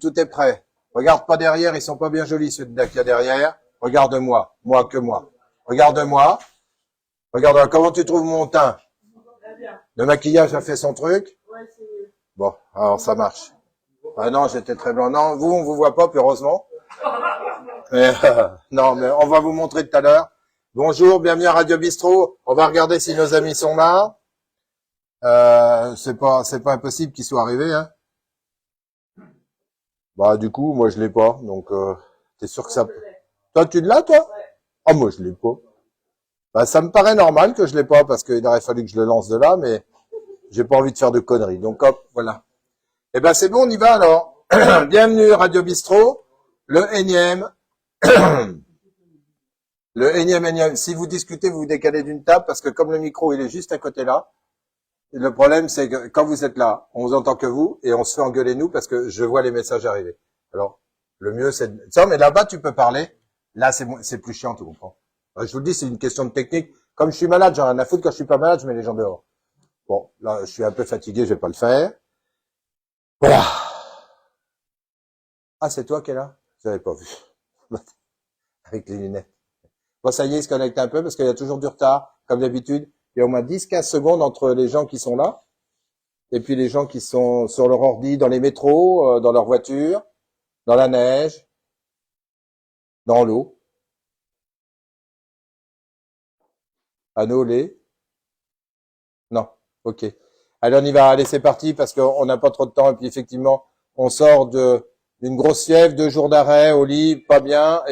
tout est prêt. Regarde pas derrière, ils sont pas bien jolis ceux qu'il y a derrière. Regarde-moi, moi que moi. Regarde-moi. Regarde, comment tu trouves mon teint? Le maquillage a fait son truc? Bon, alors ça marche. Ah non, j'étais très blanc. Non, vous, on vous voit pas, puis heureusement. Mais, non, mais on va vous montrer tout à l'heure. Bonjour, bienvenue à Radio Bistrot. On va regarder si nos amis sont là. C'est pas impossible qu'ils soient arrivés, hein. Bah, du coup, moi, je l'ai pas. Donc, t'es sûr que ça... Toi, tu l'as, toi? Ah, moi, je l'ai pas. Bah, ça me paraît normal que je l'ai pas, parce qu'il aurait fallu que je le lance de là, mais j'ai pas envie de faire de conneries. Donc, hop, voilà. Eh ben, c'est bon, on y va, alors. Bienvenue, Radio Bistrot. Le énième. Le énième. Si vous discutez, vous vous décalez d'une table, parce que comme le micro, il est juste à côté là, le problème, c'est que quand vous êtes là, on vous entend que vous, et on se fait engueuler nous, parce que je vois les messages arriver. Alors, le mieux, c'est tiens, mais là-bas, tu peux parler. Là, c'est plus chiant, tu comprends. Je vous le dis, c'est une question de technique. Comme je suis malade, j'en ai rien à foutre. Quand je suis pas malade, je mets les gens dehors. Bon, là, je suis un peu fatigué, je vais pas le faire. Voilà. Ah, c'est toi qui es là? Je n'avais pas vu. Avec les lunettes. Bon, ça y est, il se connecte un peu, parce qu'il y a toujours du retard, comme d'habitude. Il y a au moins 10-15 secondes entre les gens qui sont là, et puis les gens qui sont sur leur ordi, dans les métros, dans leur voiture, dans la neige, dans l'eau. Anneau, lait? Non. Ok. Allez, on y va. Allez, c'est parti, parce qu'on n'a pas trop de temps, et puis effectivement, on sort d'une grosse fièvre, 2 jours d'arrêt au lit, pas bien,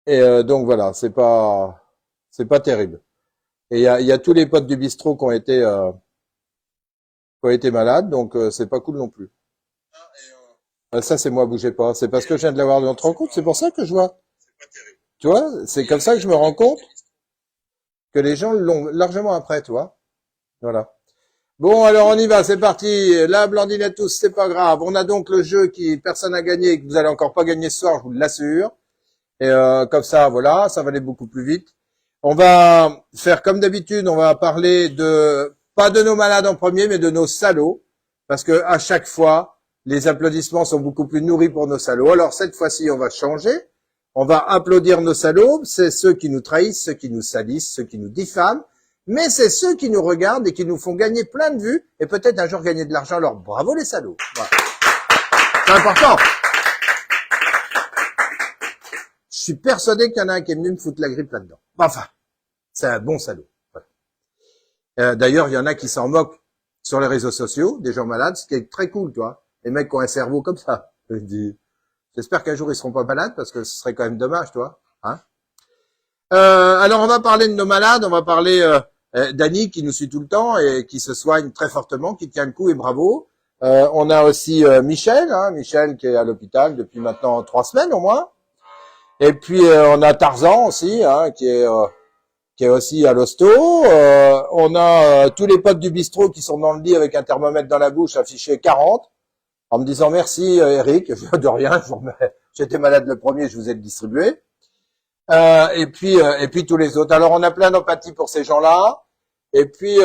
donc voilà, c'est pas terrible. Et il y a tous les potes du bistrot qui ont été malades, donc c'est pas cool non plus. Ça, c'est moi, bougez pas. C'est parce que je viens de l'avoir dans notre rencontre, c'est pour ça que je vois. Tu vois, c'est comme ça que je me rends compte que les gens l'ont largement après, tu vois. Voilà. Bon, alors on y va, c'est parti. La Blandinette tous, c'est pas grave. On a donc le jeu qui personne n'a gagné, que vous allez encore pas gagner ce soir, je vous l'assure. Et comme ça, voilà, ça va aller beaucoup plus vite. On va faire comme d'habitude, on va parler pas de nos malades en premier, mais de nos salauds. Parce que à chaque fois, les applaudissements sont beaucoup plus nourris pour nos salauds. Alors cette fois-ci, on va changer. On va applaudir nos salauds. C'est ceux qui nous trahissent, ceux qui nous salissent, ceux qui nous diffament. Mais c'est ceux qui nous regardent et qui nous font gagner plein de vues et peut-être un jour gagner de l'argent. Alors bravo les salauds. Voilà. C'est important. Je suis persuadé qu'il y en a un qui est venu me foutre la grippe là-dedans. Enfin, c'est un bon salaud. Voilà. D'ailleurs, il y en a qui s'en moquent sur les réseaux sociaux, des gens malades, ce qui est très cool, toi. Les mecs qui ont un cerveau comme ça. Je dis, j'espère qu'un jour ils seront pas malades parce que ce serait quand même dommage, toi. Hein, alors, on va parler de nos malades. On va parler d'Annie qui nous suit tout le temps et qui se soigne très fortement, qui tient le coup et bravo. On a aussi Michel, Michel qui est à l'hôpital depuis maintenant 3 semaines au moins. Et puis on a Tarzan aussi, qui est aussi à l'hosto. On a tous les potes du bistrot qui sont dans le lit avec un thermomètre dans la bouche affiché 40, en me disant merci Eric, de rien, j'étais malade le premier, je vous ai le distribué. Et puis tous les autres. Alors on a plein d'empathie pour ces gens-là. Et puis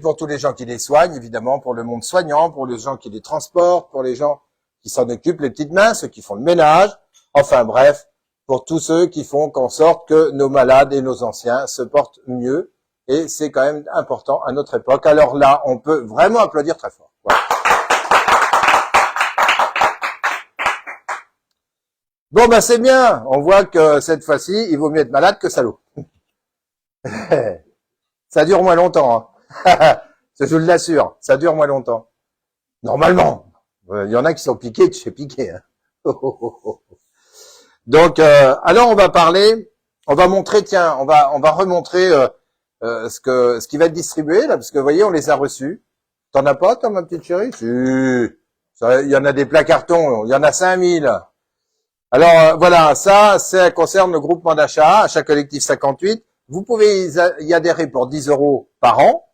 pour tous les gens qui les soignent, évidemment, pour le monde soignant, pour les gens qui les transportent, pour les gens qui s'en occupent, les petites mains, ceux qui font le ménage. Enfin bref, pour tous ceux qui font qu'en sorte que nos malades et nos anciens se portent mieux. Et c'est quand même important à notre époque. Alors là, on peut vraiment applaudir très fort. Voilà. Bon, ben c'est bien. On voit que cette fois-ci, il vaut mieux être malade que salaud. Ça dure moins longtemps. Je vous l'assure, ça dure moins longtemps. Normalement. Il y en a qui sont piqués, tu sais piquer. Donc, alors on va parler, on va montrer, tiens, on va remontrer ce qui va être distribué là, parce que vous voyez, on les a reçus. T'en as pas, toi, ma petite chérie? Si. Il y en a des plats cartons, il y en a 5000. Alors voilà, ça concerne le groupement d'achat, achat collectif 58. Vous pouvez y adhérer pour 10 € par an.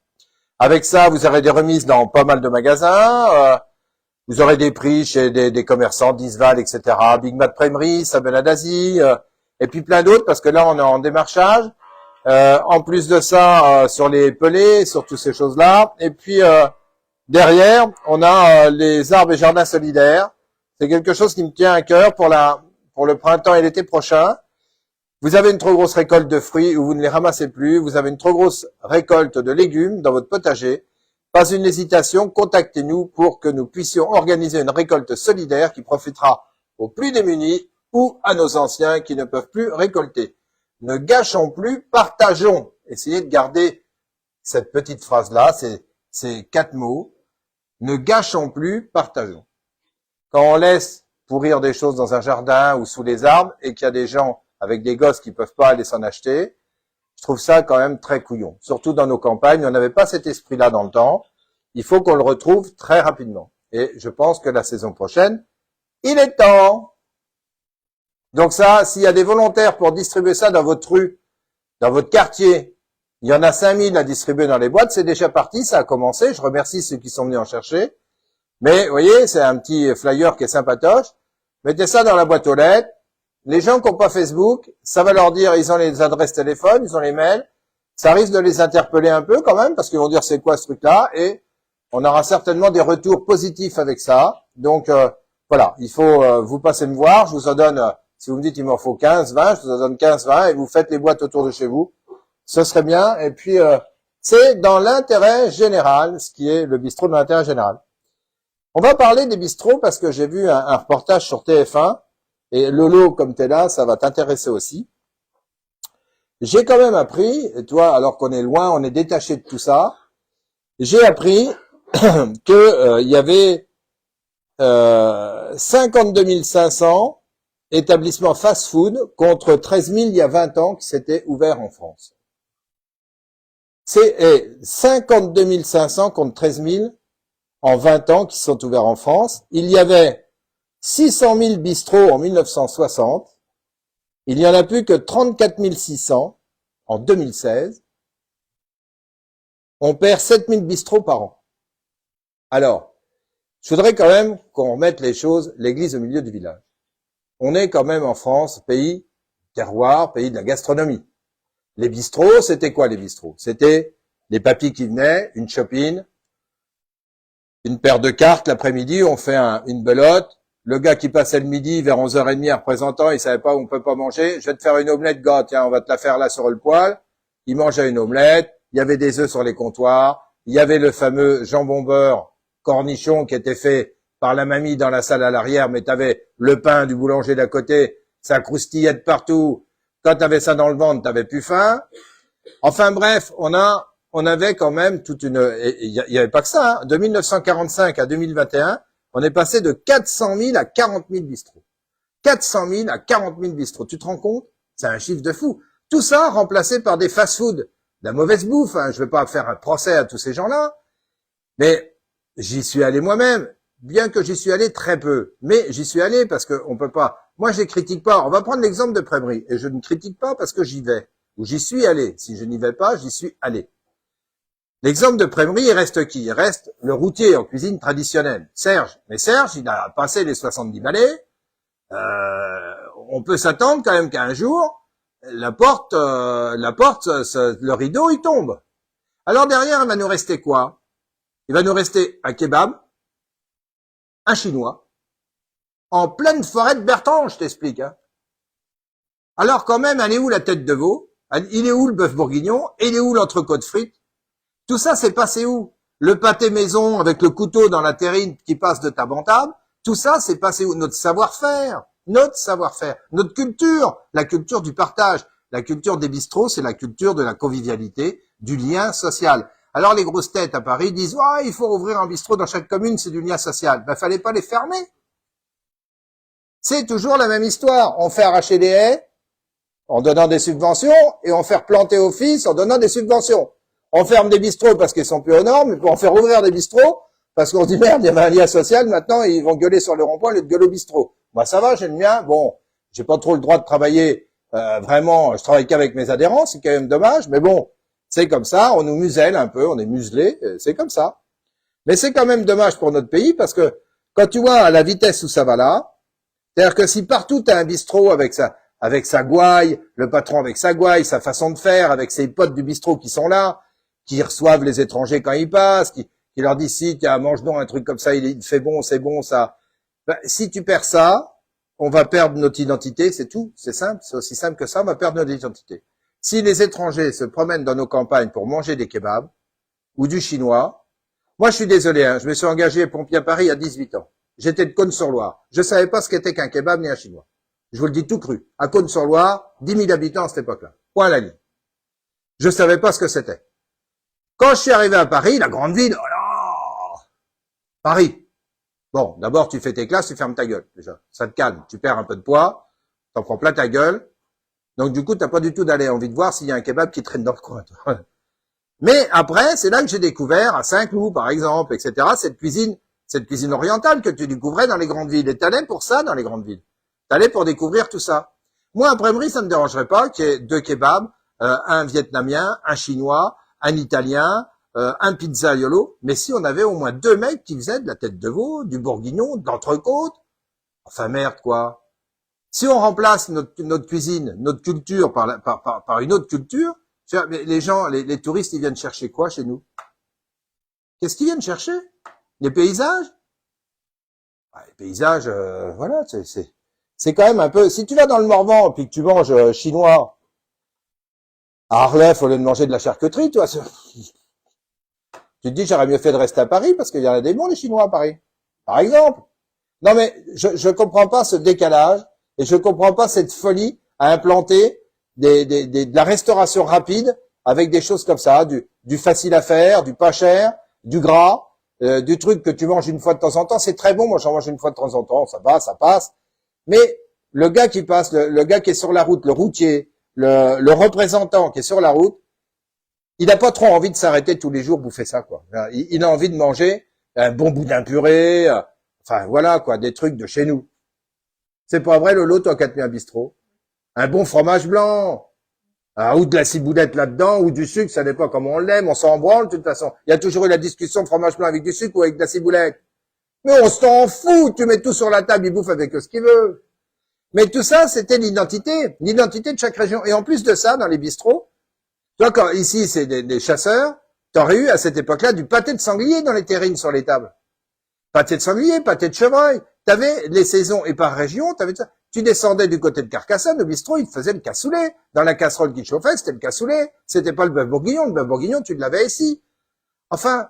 Avec ça, vous aurez des remises dans pas mal de magasins. Vous aurez des prix chez des commerçants, Disval, etc., Big Mat Primerie, Sabena d'Asie, et puis plein d'autres, parce que là, on est en démarchage. En plus de ça, sur les pelés, sur toutes ces choses-là. Et puis, Derrière, on a les arbres et jardins solidaires. C'est quelque chose qui me tient à cœur pour le printemps et l'été prochain. Vous avez une trop grosse récolte de fruits ou vous ne les ramassez plus. Vous avez une trop grosse récolte de légumes dans votre potager. Pas une hésitation, contactez-nous pour que nous puissions organiser une récolte solidaire qui profitera aux plus démunis ou à nos anciens qui ne peuvent plus récolter. Ne gâchons plus, partageons. Essayez de garder cette petite phrase-là, ces 4 mots. Ne gâchons plus, partageons. Quand on laisse pourrir des choses dans un jardin ou sous les arbres et qu'il y a des gens avec des gosses qui peuvent pas aller s'en acheter, je trouve ça quand même très couillon. Surtout dans nos campagnes, on n'avait pas cet esprit-là dans le temps. Il faut qu'on le retrouve très rapidement. Et je pense que la saison prochaine, il est temps. Donc ça, s'il y a des volontaires pour distribuer ça dans votre rue, dans votre quartier, il y en a 5000 à distribuer dans les boîtes, c'est déjà parti, ça a commencé. Je remercie ceux qui sont venus en chercher. Mais, vous voyez, c'est un petit flyer qui est sympatoche. Mettez ça dans la boîte aux lettres. Les gens qui n'ont pas Facebook, ça va leur dire, ils ont les adresses téléphone, ils ont les mails. Ça risque de les interpeller un peu quand même, parce qu'ils vont dire c'est quoi ce truc-là, et on aura certainement des retours positifs avec ça. Donc, voilà, il faut vous passer me voir. Je vous en donne, si vous me dites il m'en faut 15, 20, je vous en donne 15, 20, et vous faites les boîtes autour de chez vous. Ce serait bien. Et puis, c'est dans l'intérêt général, ce qui est le bistrot de l'intérêt général. On va parler des bistrots parce que j'ai vu un reportage sur TF1 et Lolo, comme t'es là, ça va t'intéresser aussi. J'ai quand même appris, et toi, alors qu'on est loin, on est détaché de tout ça, j'ai appris que il y avait 52 500 établissements fast-food contre 13 000 il y a 20 ans qui s'étaient ouverts en France. C'est 52 500 contre 13 000 en 20 ans qui sont ouverts en France. Il y avait 600 000 bistrots en 1960. Il n'y en a plus que 34 600 en 2016. On perd 7 000 bistrots par an. Alors, je voudrais quand même qu'on remette les choses, l'église au milieu du village. On est quand même en France, pays terroir, pays de la gastronomie. Les bistrots, c'était quoi les bistrots? C'était les papis qui venaient, une chopine, une paire de cartes l'après-midi, on fait une belote. Le gars qui passait le midi vers 11h30 en représentant, il savait pas où on peut pas manger. Je vais te faire une omelette, gars, tiens, on va te la faire là sur le poêle. Il mangeait une omelette, il y avait des œufs sur les comptoirs, il y avait le fameux jambon beurre cornichon qui était fait par la mamie dans la salle à l'arrière, mais t'avais le pain du boulanger d'à côté, ça croustillait de partout. Quand t'avais ça dans le ventre, t'avais plus faim. Enfin bref, on avait quand même toute une... Il y avait pas que ça, hein. De 1945 à 2021, on est passé de 400 000 à 40 000 bistrots. 400 000 à 40 000 bistrots. Tu te rends compte? C'est un chiffre de fou. Tout ça remplacé par des fast-food, de la mauvaise bouffe. Hein. Je vais pas faire un procès à tous ces gens-là, mais j'y suis allé moi-même. Bien que j'y suis allé très peu, mais j'y suis allé parce que on peut pas. Moi, je les critique pas. On va prendre l'exemple de Prébry, et je ne critique pas parce que j'y vais ou j'y suis allé. Si je n'y vais pas, j'y suis allé. L'exemple de Prébry, il reste qui? Il reste le routier en cuisine traditionnelle, Serge. Mais Serge, il a passé les 70 balais. On peut s'attendre quand même qu'un jour, le rideau, il tombe. Alors derrière, il va nous rester quoi? Il va nous rester un kebab, un chinois, en pleine forêt de Bertrand, je t'explique. Hein. Alors quand même, elle est où la tête de veau? Il est où le bœuf bourguignon? Et il est où l'entrecôte frite? Tout ça, c'est passé où? Le pâté maison avec le couteau dans la terrine qui passe de table en table, tout ça, c'est passé où? Notre savoir-faire, notre culture, la culture du partage. La culture des bistrots, c'est la culture de la convivialité, du lien social. Alors les grosses têtes à Paris disent « Ah, il faut ouvrir un bistrot dans chaque commune, c'est du lien social. » Ben, fallait pas les fermer. C'est toujours la même histoire. On fait arracher des haies en donnant des subventions et on fait replanter au fils en donnant des subventions. On ferme des bistrots parce qu'ils sont plus aux normes, mais pour en faire ouvrir des bistrots, parce qu'on se dit merde, il y avait un lien social, maintenant ils vont gueuler sur le rond-point au lieu de gueuler au bistrot. Moi ça va, j'ai le mien, bon, j'ai pas trop le droit de travailler, vraiment, je travaille qu'avec mes adhérents, c'est quand même dommage, mais bon, c'est comme ça, on nous muselle un peu, on est muselé, c'est comme ça. Mais c'est quand même dommage pour notre pays, parce que quand tu vois à la vitesse où ça va là, c'est-à-dire que si partout tu as un bistrot avec sa gouaille, le patron avec sa gouaille, sa façon de faire, avec ses potes du bistrot qui sont là, qui reçoivent les étrangers quand ils passent, qui qui leur dit si, tiens, mange donc un truc comme ça, il fait bon, c'est bon, ça. Ben, si tu perds ça, on va perdre notre identité, c'est tout. C'est simple, c'est aussi simple que ça, on va perdre notre identité. Si les étrangers se promènent dans nos campagnes pour manger des kebabs ou du chinois, moi je suis désolé, hein, je me suis engagé pompier à Paris à 18 ans. J'étais de Cône-sur-Loire. Je savais pas ce qu'était qu'un kebab ni un chinois. Je vous le dis tout cru. À Cône-sur-Loire, 10 000 habitants à cette époque-là. Point à la ligne. Je savais pas ce que c'était. Quand je suis arrivé à Paris, la grande ville, oh là, Paris. Bon, d'abord, tu fais tes classes, tu fermes ta gueule, déjà. Ça te calme. Tu perds un peu de poids, t'en prends plein ta gueule. Donc, du coup, t'as pas du tout d'aller envie de voir s'il y a un kebab qui traîne dans le coin. Mais après, c'est là que j'ai découvert, à Saint-Cloud, par exemple, etc., cette cuisine orientale que tu découvrais dans les grandes villes. Et t'allais pour ça dans les grandes villes. T'allais pour découvrir tout ça. Moi, à Brémery, ça me dérangerait pas qu'il y ait 2 kebabs, un vietnamien, un chinois, un italien, un pizzaiolo, mais si on avait au moins 2 mecs qui faisaient de la tête de veau, du bourguignon, de l'entrecôte, enfin merde quoi. Si on remplace notre cuisine, notre culture par une autre culture, les gens, les touristes, ils viennent chercher quoi chez nous? Qu'est-ce qu'ils viennent chercher? Les paysages? Les paysages, voilà, c'est quand même un peu. Si tu vas dans le Morvan puis que tu manges chinois à Arlef au lieu de manger de la charcuterie, toi, tu te dis, j'aurais mieux fait de rester à Paris parce qu'il y en a des bons, les Chinois à Paris. Par exemple. Non, mais je comprends pas ce décalage et je comprends pas cette folie à implanter de la restauration rapide avec des choses comme ça, du facile à faire, du pas cher, du gras, du truc que tu manges une fois de temps en temps. C'est très bon, moi j'en mange une fois de temps en temps, ça va, ça passe. Mais le gars qui passe, le gars qui est sur la route, le routier, le représentant qui est sur la route, il n'a pas trop envie de s'arrêter tous les jours bouffer ça, quoi. Il a envie de manger un bon boudin puré, enfin voilà, quoi, des trucs de chez nous. C'est pas vrai, Lolo, toi qui as tenu un bistrot? Un bon fromage blanc, ou de la ciboulette là-dedans, ou du sucre, ça dépend comment on l'aime, on s'en branle de toute façon. Il y a toujours eu la discussion fromage blanc avec du sucre ou avec de la ciboulette. Mais on s'en fout, tu mets tout sur la table, il bouffe avec ce qu'il veut. Mais tout ça, c'était l'identité de chaque région. Et en plus de ça, dans les bistrots, toi, quand ici, c'est des chasseurs, t'aurais eu à cette époque-là du pâté de sanglier dans les terrines sur les tables. Pâté de sanglier, pâté de chevreuil. T'avais les saisons et par région, t'avais ça. Tu descendais du côté de Carcassonne, au bistrot, ils te faisaient le cassoulet. Dans la casserole qui chauffait, c'était le cassoulet. C'était pas le bœuf bourguignon. Le bœuf bourguignon, tu l'avais ici. Enfin,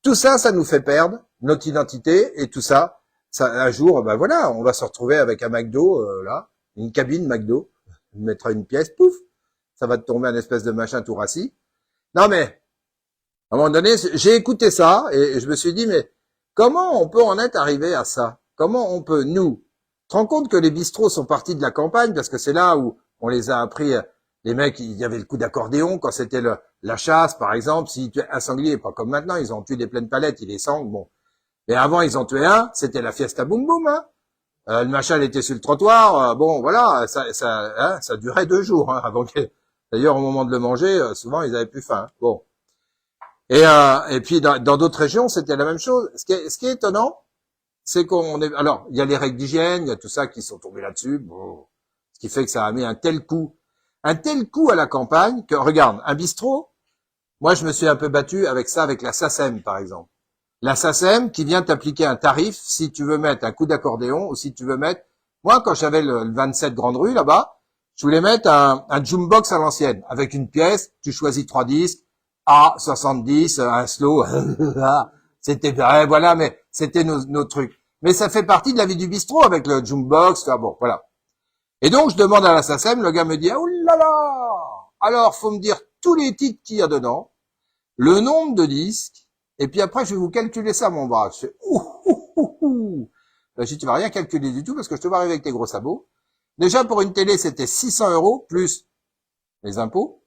tout ça, ça nous fait perdre notre identité et tout ça. Un jour, ben voilà, on va se retrouver avec un McDo, là, une cabine McDo. On mettra une pièce, pouf. Ça va te tomber un espèce de machin tout rassis. Non mais, à un moment donné, j'ai écouté ça et je me suis dit, mais comment on peut en être arrivé à ça? Comment on peut, nous, te rends compte que les bistrots sont partis de la campagne parce que c'est là où on les a appris, les mecs, il y avait le coup d'accordéon quand c'était la chasse, par exemple, si tu un sanglier, pas comme maintenant, ils ont tué des pleines palettes, ils les sanglent, bon. Mais avant, ils en tuaient un, c'était la fiesta boum boum, hein. Le machin, il était sur le trottoir, bon, voilà, ça durait 2 jours, hein, avant que, d'ailleurs, au moment de le manger, souvent, ils avaient plus faim. Bon. Et puis, dans d'autres régions, c'était la même chose. Ce qui est étonnant, c'est alors, il y a les règles d'hygiène, il y a tout ça qui sont tombés là-dessus. Bon. Ce qui fait que ça a mis un tel coup à la campagne que, regarde, un bistrot, moi, je me suis un peu battu avec ça, avec la SACEM, par exemple. La SACEM qui vient t'appliquer un tarif si tu veux mettre un coup d'accordéon ou si tu veux mettre, moi, quand j'avais le 27 Grande Rue, là-bas, je voulais mettre un jukebox à l'ancienne, avec une pièce, tu choisis 3 disques, A, 70, un slow, c'était, voilà, mais c'était nos trucs. Mais ça fait partie de la vie du bistrot avec le jukebox, bon, voilà. Et donc, je demande à la SACEM, le gars me dit, ah, oulala! Alors, faut me dire tous les titres qu'il y a dedans, le nombre de disques, et puis après, je vais vous calculer ça, mon bras. Je fais, Ben, je dis, tu vas rien calculer du tout parce que je te vois arriver avec tes gros sabots. Déjà, pour une télé, c'était 600 € plus les impôts,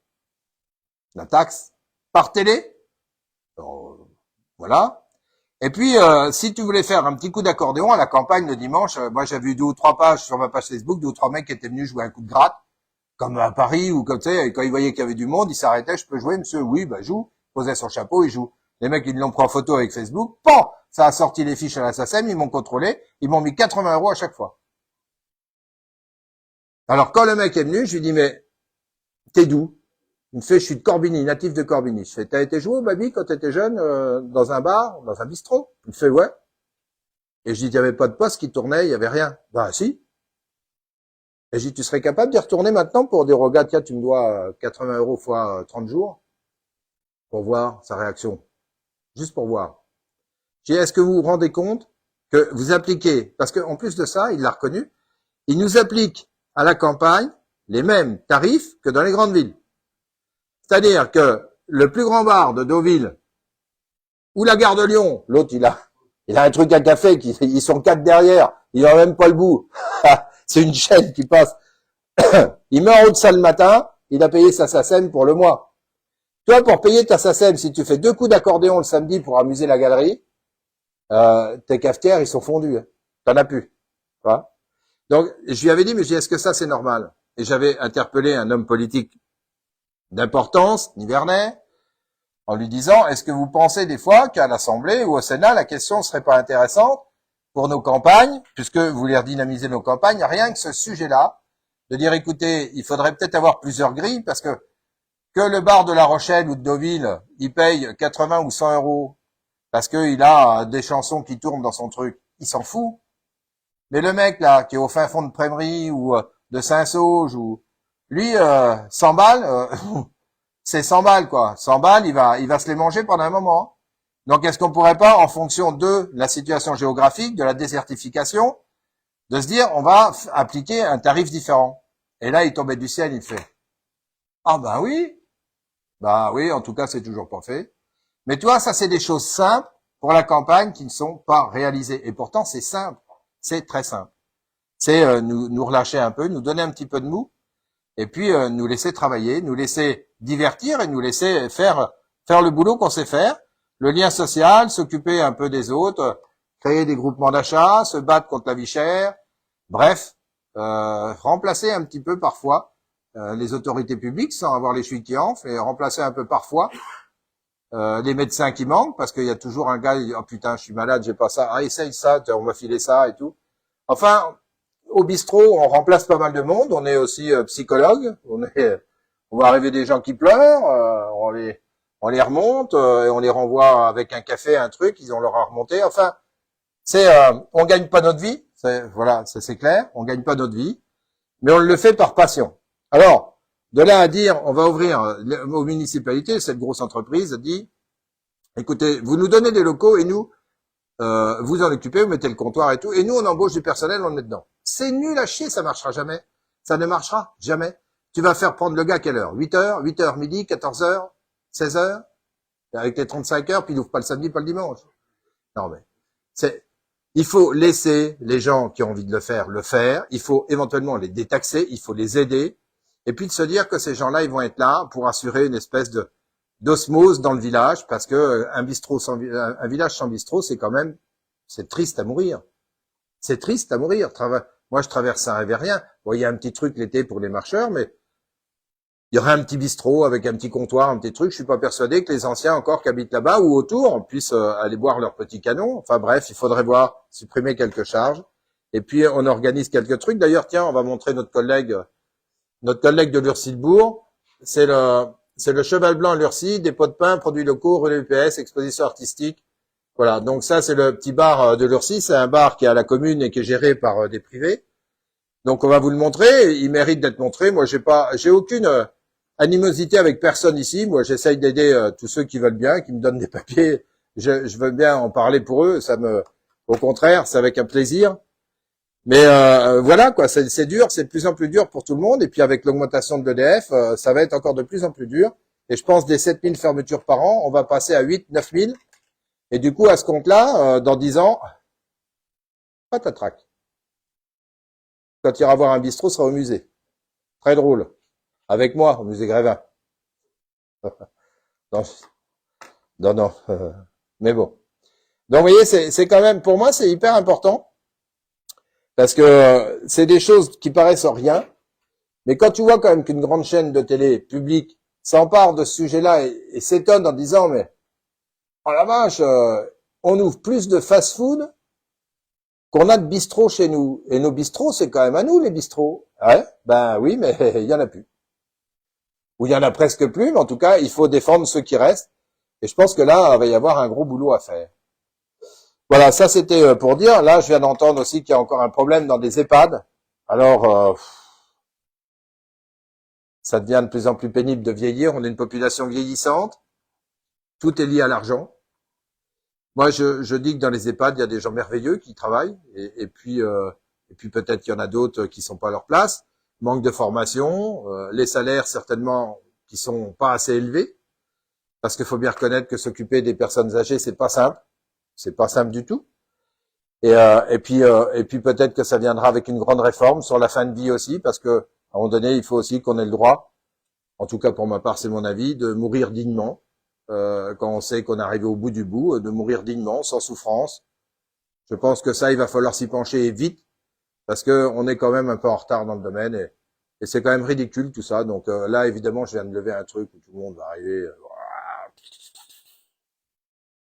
la taxe par télé. Alors, voilà. Et puis, si tu voulais faire un petit coup d'accordéon à la campagne le dimanche, moi, j'ai vu 2 ou 3 pages sur ma page Facebook, 2 ou 3 mecs qui étaient venus jouer un coup de gratte, comme à Paris ou comme tu sais, quand ils voyaient qu'il y avait du monde, ils s'arrêtaient, je peux jouer, monsieur? Oui, bah, joue. Posait son chapeau, il joue. Les mecs, ils l'ont pris en photo avec Facebook. Pan! Ça a sorti les fiches à la SACEM, ils m'ont contrôlé, ils m'ont mis 80 € à chaque fois. Alors, quand le mec est venu, je lui dis, mais, t'es d'où? Il me fait, je suis de Corbigny, natif de Corbigny. Je fais, t'as été joué au baby quand t'étais jeune, dans un bar, dans un bistrot? Il me fait, ouais. Et je dis, il y avait pas de poste qui tournait, il y avait rien. Bah, si. Et je dis, tu serais capable d'y retourner maintenant pour dire, regarde, tiens, tu me dois 80 € fois 30 jours, pour voir sa réaction. Juste pour voir. Je dis, est-ce que vous vous rendez compte que vous appliquez, parce qu'en plus de ça, il l'a reconnu, il nous applique à la campagne les mêmes tarifs que dans les grandes villes. C'est-à-dire que le plus grand bar de Deauville, ou la gare de Lyon, l'autre il a un truc à café, ils sont 4 derrière, il n'a même pas le bout. C'est une chaîne qui passe. Il met en haut de ça le matin, il a payé sa SACEM pour le mois. Toi, pour payer ta SACEM, si tu fais 2 coups d'accordéon le samedi pour amuser la galerie, tes cafetières, ils sont fondus. Hein. T'en as plus. Voilà. Donc, je lui avais dit, mais est-ce que ça, c'est normal? Et j'avais interpellé un homme politique d'importance, Nivernais, en lui disant, est-ce que vous pensez des fois qu'à l'Assemblée ou au Sénat, la question ne serait pas intéressante pour nos campagnes, puisque vous voulez redynamiser nos campagnes, rien que ce sujet-là, de dire, écoutez, il faudrait peut-être avoir plusieurs grilles, parce que le bar de La Rochelle ou de Deauville, il paye 80 ou 100 €, parce qu'il a des chansons qui tournent dans son truc, il s'en fout. Mais le mec, là, qui est au fin fond de Prémery ou de Saint-Sauge, ou lui, 100 balles, c'est 100 balles, quoi. 100 balles, il va se les manger pendant un moment. Donc, est-ce qu'on pourrait pas, en fonction de la situation géographique, de la désertification, de se dire, on va appliquer un tarif différent? Et là, il tombait du ciel, il fait, ah ben oui, bah oui, en tout cas, c'est toujours pas fait. Mais toi, ça, c'est des choses simples pour la campagne qui ne sont pas réalisées. Et pourtant, c'est simple. C'est très simple. C'est nous relâcher un peu, nous donner un petit peu de mou, et puis nous laisser travailler, nous laisser divertir et nous laisser faire le boulot qu'on sait faire, le lien social, s'occuper un peu des autres, créer des groupements d'achat, se battre contre la vie chère, bref, remplacer un petit peu parfois les autorités publiques sans avoir les chevilles qui enflent, et remplacer un peu parfois les médecins qui manquent, parce qu'il y a toujours un gars, oh putain, je suis malade, j'ai pas ça, ah essaye ça, on m'a filé ça et tout. Enfin, au bistrot, on remplace pas mal de monde, on est aussi psychologue, on va arriver des gens qui pleurent, on les remonte, et on les renvoie avec un café, un truc, ils ont leur à remonter. Enfin, on gagne pas notre vie, voilà, c'est clair, on gagne pas notre vie, mais on le fait par passion. Alors, de là à dire, on va ouvrir aux municipalités, cette grosse entreprise dit, écoutez, vous nous donnez des locaux et nous, vous en occupez, vous mettez le comptoir et tout, et nous, on embauche du personnel, on le met dedans. C'est nul à chier, ça marchera jamais. Ça ne marchera jamais. Tu vas faire prendre le gars à quelle heure? 8h, 8h midi, 14h, 16h, avec les 35 heures, puis il ouvre pas le samedi, pas le dimanche. Non, mais il faut laisser les gens qui ont envie de le faire. Il faut éventuellement les détaxer, il faut les aider, et puis de se dire que ces gens-là, ils vont être là pour assurer une espèce d'osmose dans le village, parce que un village sans bistrot, c'est triste à mourir. C'est triste à mourir. Moi, je traverse Saint-Révérien. Bon, il y a un petit truc l'été pour les marcheurs, mais il y aurait un petit bistrot avec un petit comptoir, un petit truc. Je suis pas persuadé que les anciens encore qui habitent là-bas ou autour puissent aller boire leur petit canon. Enfin bref, il faudrait voir supprimer quelques charges. Et puis on organise quelques trucs. D'ailleurs, tiens, on va montrer notre collègue de Lurcy-de-Bourg. C'est le cheval blanc Lurcy, des pots de pain, produits locaux, relais UPS, exposition artistique. Voilà, donc ça c'est le petit bar de Lurcy. C'est un bar qui est à la commune et qui est géré par des privés. Donc on va vous le montrer. Il mérite d'être montré. Moi, j'ai aucune animosité avec personne ici. Moi, j'essaye d'aider tous ceux qui veulent bien, qui me donnent des papiers. Je veux bien en parler pour eux. Au contraire, c'est avec un plaisir. Mais voilà quoi, c'est dur, c'est de plus en plus dur pour tout le monde. Et puis avec l'augmentation de l'EDF, ça va être encore de plus en plus dur. Et je pense des 7000 fermetures par an, on va passer à 8-9000. Et du coup, à ce compte-là, dans 10 ans, patatrac. Quand il ira voir un bistrot, ce sera au musée. Très drôle. Avec moi, au musée Grévin. Non. Mais bon. Donc, vous voyez, c'est quand même, pour moi, c'est hyper important. Parce que c'est des choses qui paraissent rien. Mais quand tu vois quand même qu'une grande chaîne de télé publique s'empare de ce sujet-là et s'étonne en disant, mais, oh la vache, on ouvre plus de fast-food qu'on a de bistrots chez nous. Et nos bistrots, c'est quand même à nous, les bistrots. Ouais, ben oui, mais il y en a plus. où il y en a presque plus, mais en tout cas, il faut défendre ceux qui restent. Et je pense que là, il va y avoir un gros boulot à faire. Voilà, ça c'était pour dire. Là, je viens d'entendre aussi qu'il y a encore un problème dans des EHPAD. Alors, ça devient de plus en plus pénible de vieillir. On est une population vieillissante. Tout est lié à l'argent. Moi, je dis que dans les EHPAD, il y a des gens merveilleux qui travaillent, et puis peut-être qu'il y en a d'autres qui sont pas à leur place. Manque de formation, les salaires certainement qui sont pas assez élevés, parce qu'il faut bien reconnaître que s'occuper des personnes âgées, c'est pas simple du tout. Et puis peut-être que ça viendra avec une grande réforme sur la fin de vie aussi, parce que à un moment donné, il faut aussi qu'on ait le droit, en tout cas pour ma part, c'est mon avis, de mourir dignement. Quand on sait qu'on est arrivé au bout du bout, de mourir dignement, sans souffrance. Je pense que ça, il va falloir s'y pencher vite, parce que on est quand même un peu en retard dans le domaine, et c'est quand même ridicule tout ça. Donc là, évidemment, je viens de lever un truc où tout le monde va arriver.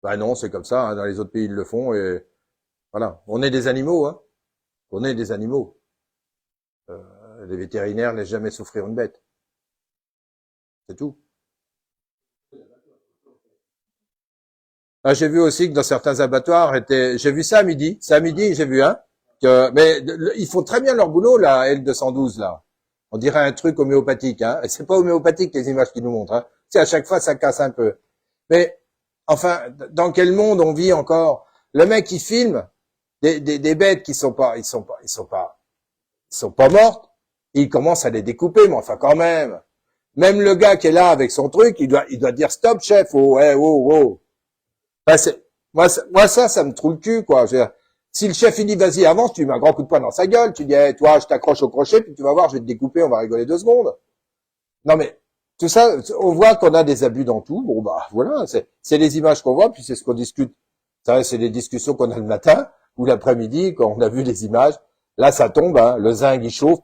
Ben non, c'est comme ça, hein, dans les autres pays, ils le font, et voilà. On est des animaux, hein. On est des animaux. Les vétérinaires ne laissent jamais souffrir une bête. C'est tout. Ah, j'ai vu aussi que dans certains abattoirs j'ai vu ça à midi. C'est à midi, j'ai vu mais ils font très bien leur boulot, la L212, là. On dirait un truc homéopathique, hein. Et c'est pas homéopathique, les images qu'ils nous montrent, hein. C'est à chaque fois, ça casse un peu. Mais, enfin, dans quel monde on vit encore? Le mec, il filme des bêtes qui sont pas mortes, et il commence à les découper, mais enfin, quand même. Même le gars qui est là avec son truc, il doit dire stop, chef, oh, hey, oh, oh. Ben, moi, ça me trouve le cul, quoi. Si le chef, il dit, vas-y, avance, tu lui mets un grand coup de poing dans sa gueule, tu dis, hey, toi, je t'accroche au crochet, puis tu vas voir, je vais te découper, on va rigoler 2 secondes. Non, mais, tout ça, on voit qu'on a des abus dans tout. Bon, bah, voilà, c'est les images qu'on voit, puis c'est ce qu'on discute. Ça, c'est les discussions qu'on a le matin, ou l'après-midi, quand on a vu les images. Là, ça tombe, hein, le zinc, il chauffe.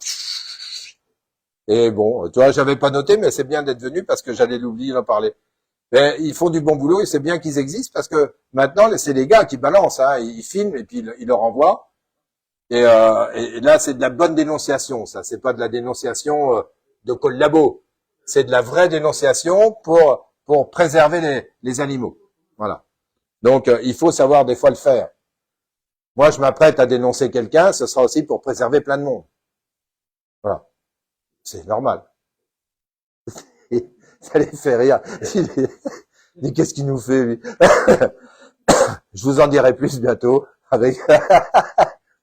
Et bon, tu vois, j'avais pas noté, mais c'est bien d'être venu parce que j'allais l'oublier d'en parler. Mais ils font du bon boulot et c'est bien qu'ils existent parce que maintenant, c'est les gars qui balancent, hein, ils filment et puis ils leur envoient. Et là, c'est de la bonne dénonciation, ça. C'est pas de la dénonciation de collabo. C'est de la vraie dénonciation pour préserver les animaux. Voilà. Donc, il faut savoir des fois le faire. Moi, je m'apprête à dénoncer quelqu'un, ce sera aussi pour préserver plein de monde. Voilà. C'est normal. Ça les fait rire. Mais qu'est-ce qu'il nous fait, lui? Je vous en dirai plus bientôt avec.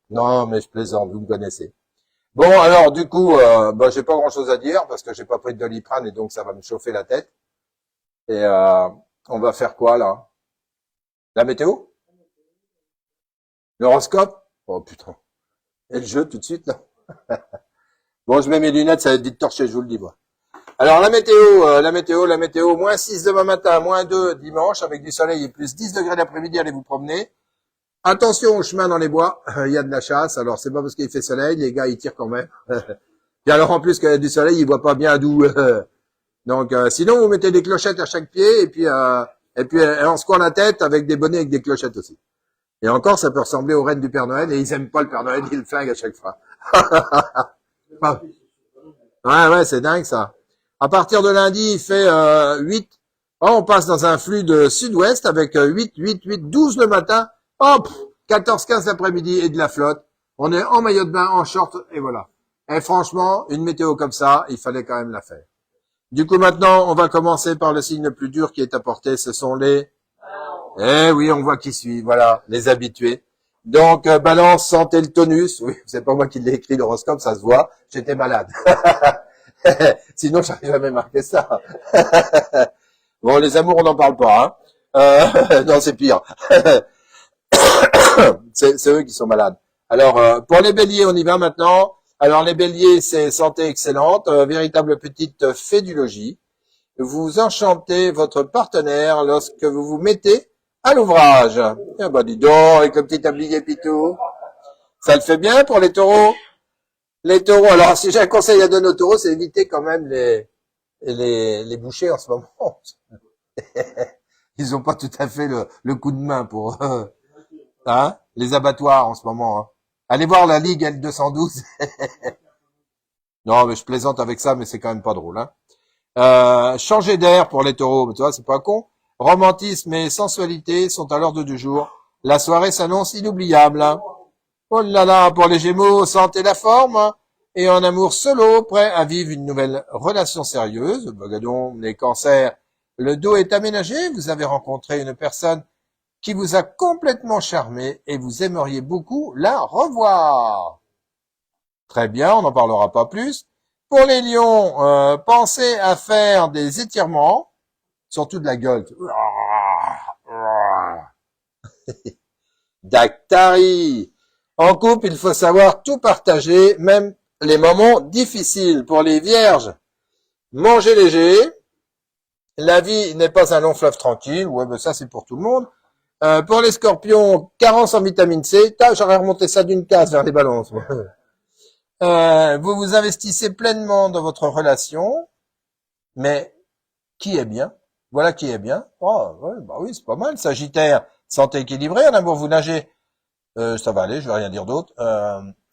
Non, mais je plaisante, vous me connaissez. Bon, alors du coup, j'ai pas grand-chose à dire parce que j'ai pas pris de Doliprane et donc ça va me chauffer la tête. Et on va faire quoi là? La météo? L'horoscope? Oh putain. Et le jeu tout de suite là? Bon, je mets mes lunettes, ça va être vite torché, je vous le dis moi. Alors la météo, moins 6 demain matin, moins 2 dimanche avec du soleil et plus 10 degrés l'après-midi, allez vous promener. Attention au chemin dans les bois, il y a de la chasse, alors c'est pas parce qu'il fait soleil, les gars ils tirent quand même. Et alors en plus qu'il y a du soleil, ils voient pas bien d'où. Donc sinon vous mettez des clochettes à chaque pied et puis on se coin la tête avec des bonnets avec des clochettes aussi. Et encore ça peut ressembler aux reines du Père Noël et ils aiment pas le Père Noël, ils le flinguent à chaque fois. Ouais, c'est dingue ça. À partir de lundi, il fait 8. Oh, on passe dans un flux de sud-ouest avec 8, 8, 8, 12 le matin. Hop, 14, 15 l'après-midi et de la flotte. On est en maillot de bain, en short, et voilà. Et franchement, une météo comme ça, il fallait quand même la faire. Du coup, maintenant, on va commencer par le signe le plus dur qui est apporté. Ce sont les... Eh oui, on voit qui suit. Voilà, les habitués. Donc, balance, santé, le tonus. Oui, c'est pas moi qui l'ai écrit, l'horoscope, ça se voit. J'étais malade. Sinon, j'arrive à même marquer ça. Bon, les amours, on n'en parle pas. Hein. Non, c'est pire. C'est eux qui sont malades. Alors, pour les béliers, on y va maintenant. Alors, les béliers, c'est santé excellente, véritable petite fédulogie. Vous enchantez votre partenaire lorsque vous vous mettez à l'ouvrage. Eh ben, dis donc, avec le petit tablier pitou. Ça le fait bien pour les taureaux. Les taureaux, alors si j'ai un conseil à donner aux taureaux, c'est éviter quand même les bouchers en ce moment. Ils ont pas tout à fait le coup de main pour les abattoirs en ce moment. Hein. Allez voir la Ligue L212. Non, mais je plaisante avec ça, mais c'est quand même pas drôle. Hein. Changer d'air pour les taureaux, tu vois, c'est pas con. Romantisme et sensualité sont à l'ordre du jour. La soirée s'annonce inoubliable. Hein. Oh là là, pour les Gémeaux, sentez la forme. Hein. Et en amour solo, prêt à vivre une nouvelle relation sérieuse. Bagadon, les cancers, le dos est aménagé. Vous avez rencontré une personne qui vous a complètement charmé et vous aimeriez beaucoup la revoir. Très bien, on n'en parlera pas plus. Pour les lions, pensez à faire des étirements, surtout de la gueule. Dactari. En couple, il faut savoir tout partager, même les moments difficiles. Pour les vierges, mangez léger. La vie n'est pas un long fleuve tranquille. Ouais, ben ça c'est pour tout le monde. Pour les scorpions, carence en vitamine C. J'aurais remonté ça d'une case vers les balances. Vous vous investissez pleinement dans votre relation, mais qui est bien? Voilà qui est bien. Oh, ouais, bah oui, c'est pas mal. Sagittaire, santé équilibrée, en amour vous nagez. Ça va aller, je vais rien dire d'autre.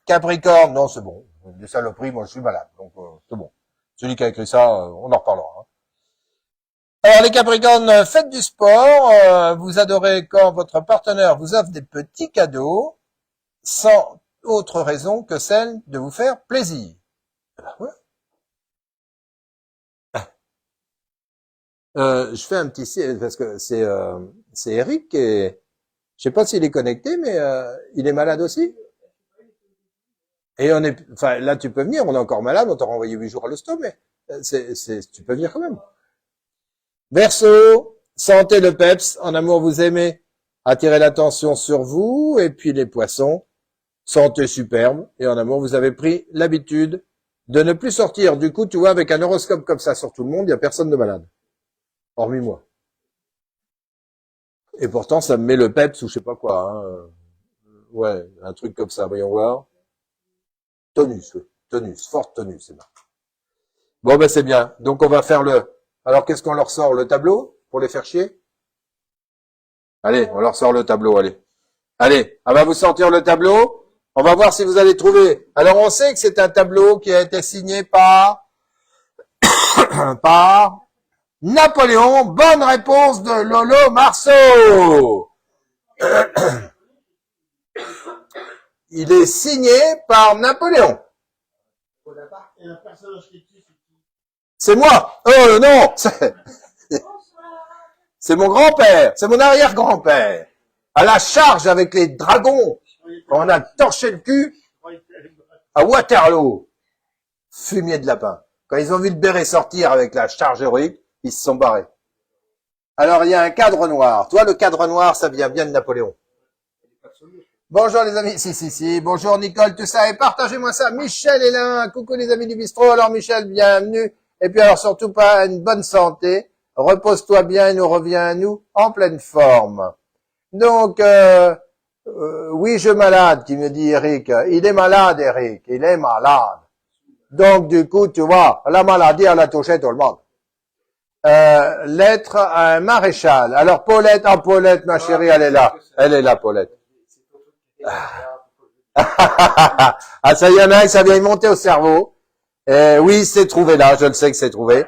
Capricorne, non, c'est bon. Des saloperies, moi je suis malade, donc c'est bon. Celui qui a écrit ça, on en reparlera. Hein. Alors les Capricornes, faites du sport. Vous adorez quand votre partenaire vous offre des petits cadeaux, sans autre raison que celle de vous faire plaisir. Ouais. Je fais un petit parce que c'est Eric et je sais pas s'il est connecté, mais il est malade aussi. Et enfin là tu peux venir, on est encore malade, on t'a renvoyé 8 jours à l'hosto, mais tu peux venir quand même. Verseau, sentez le peps, en amour vous aimez attirer l'attention sur vous, et puis les poissons, santé superbe, et en amour vous avez pris l'habitude de ne plus sortir. Du coup, tu vois, avec un horoscope comme ça sur tout le monde, il n'y a personne de malade. Hormis moi. Et pourtant, ça me met le peps ou je sais pas quoi. Hein. Ouais, un truc comme ça, voyons voir. Tonus, oui. Tonus, forte tonus, c'est marrant. Bon, ben c'est bien. Donc on va faire Alors qu'est-ce qu'on leur sort? Le tableau pour les faire chier? Allez, on leur sort le tableau, allez. Allez, on va vous sortir le tableau. On va voir si vous allez trouver. Alors on sait que c'est un tableau qui a été signé par Napoléon. Bonne réponse de Lolo Marceau. Il est signé par Napoléon. C'est moi. Oh non, c'est mon grand-père, c'est mon arrière-grand-père. À la charge avec les dragons. On a torché le cul à Waterloo. Fumier de lapin. Quand ils ont vu le béret sortir avec la charge héroïque, ils se sont barrés. Alors il y a un cadre noir. Toi, le cadre noir, ça vient bien de Napoléon. Bonjour les amis, si. Bonjour Nicole, tout ça, et partagez-moi ça. Michel est là, coucou les amis du bistrot. Alors Michel, bienvenue. Et puis alors surtout pas une bonne santé. Repose-toi bien et nous reviens à nous en pleine forme. Donc, oui, je malade, qui me dit Eric. Il est malade, Eric. Il est malade. Donc, du coup, tu vois, la maladie, elle a touché tout le monde. L'être à un maréchal. Alors, Paulette, Paulette, ma chérie, elle est là. Elle est là, Paulette. Ah, ça y en a, ça vient monter au cerveau. Oui, c'est trouvé là, je le sais que c'est trouvé.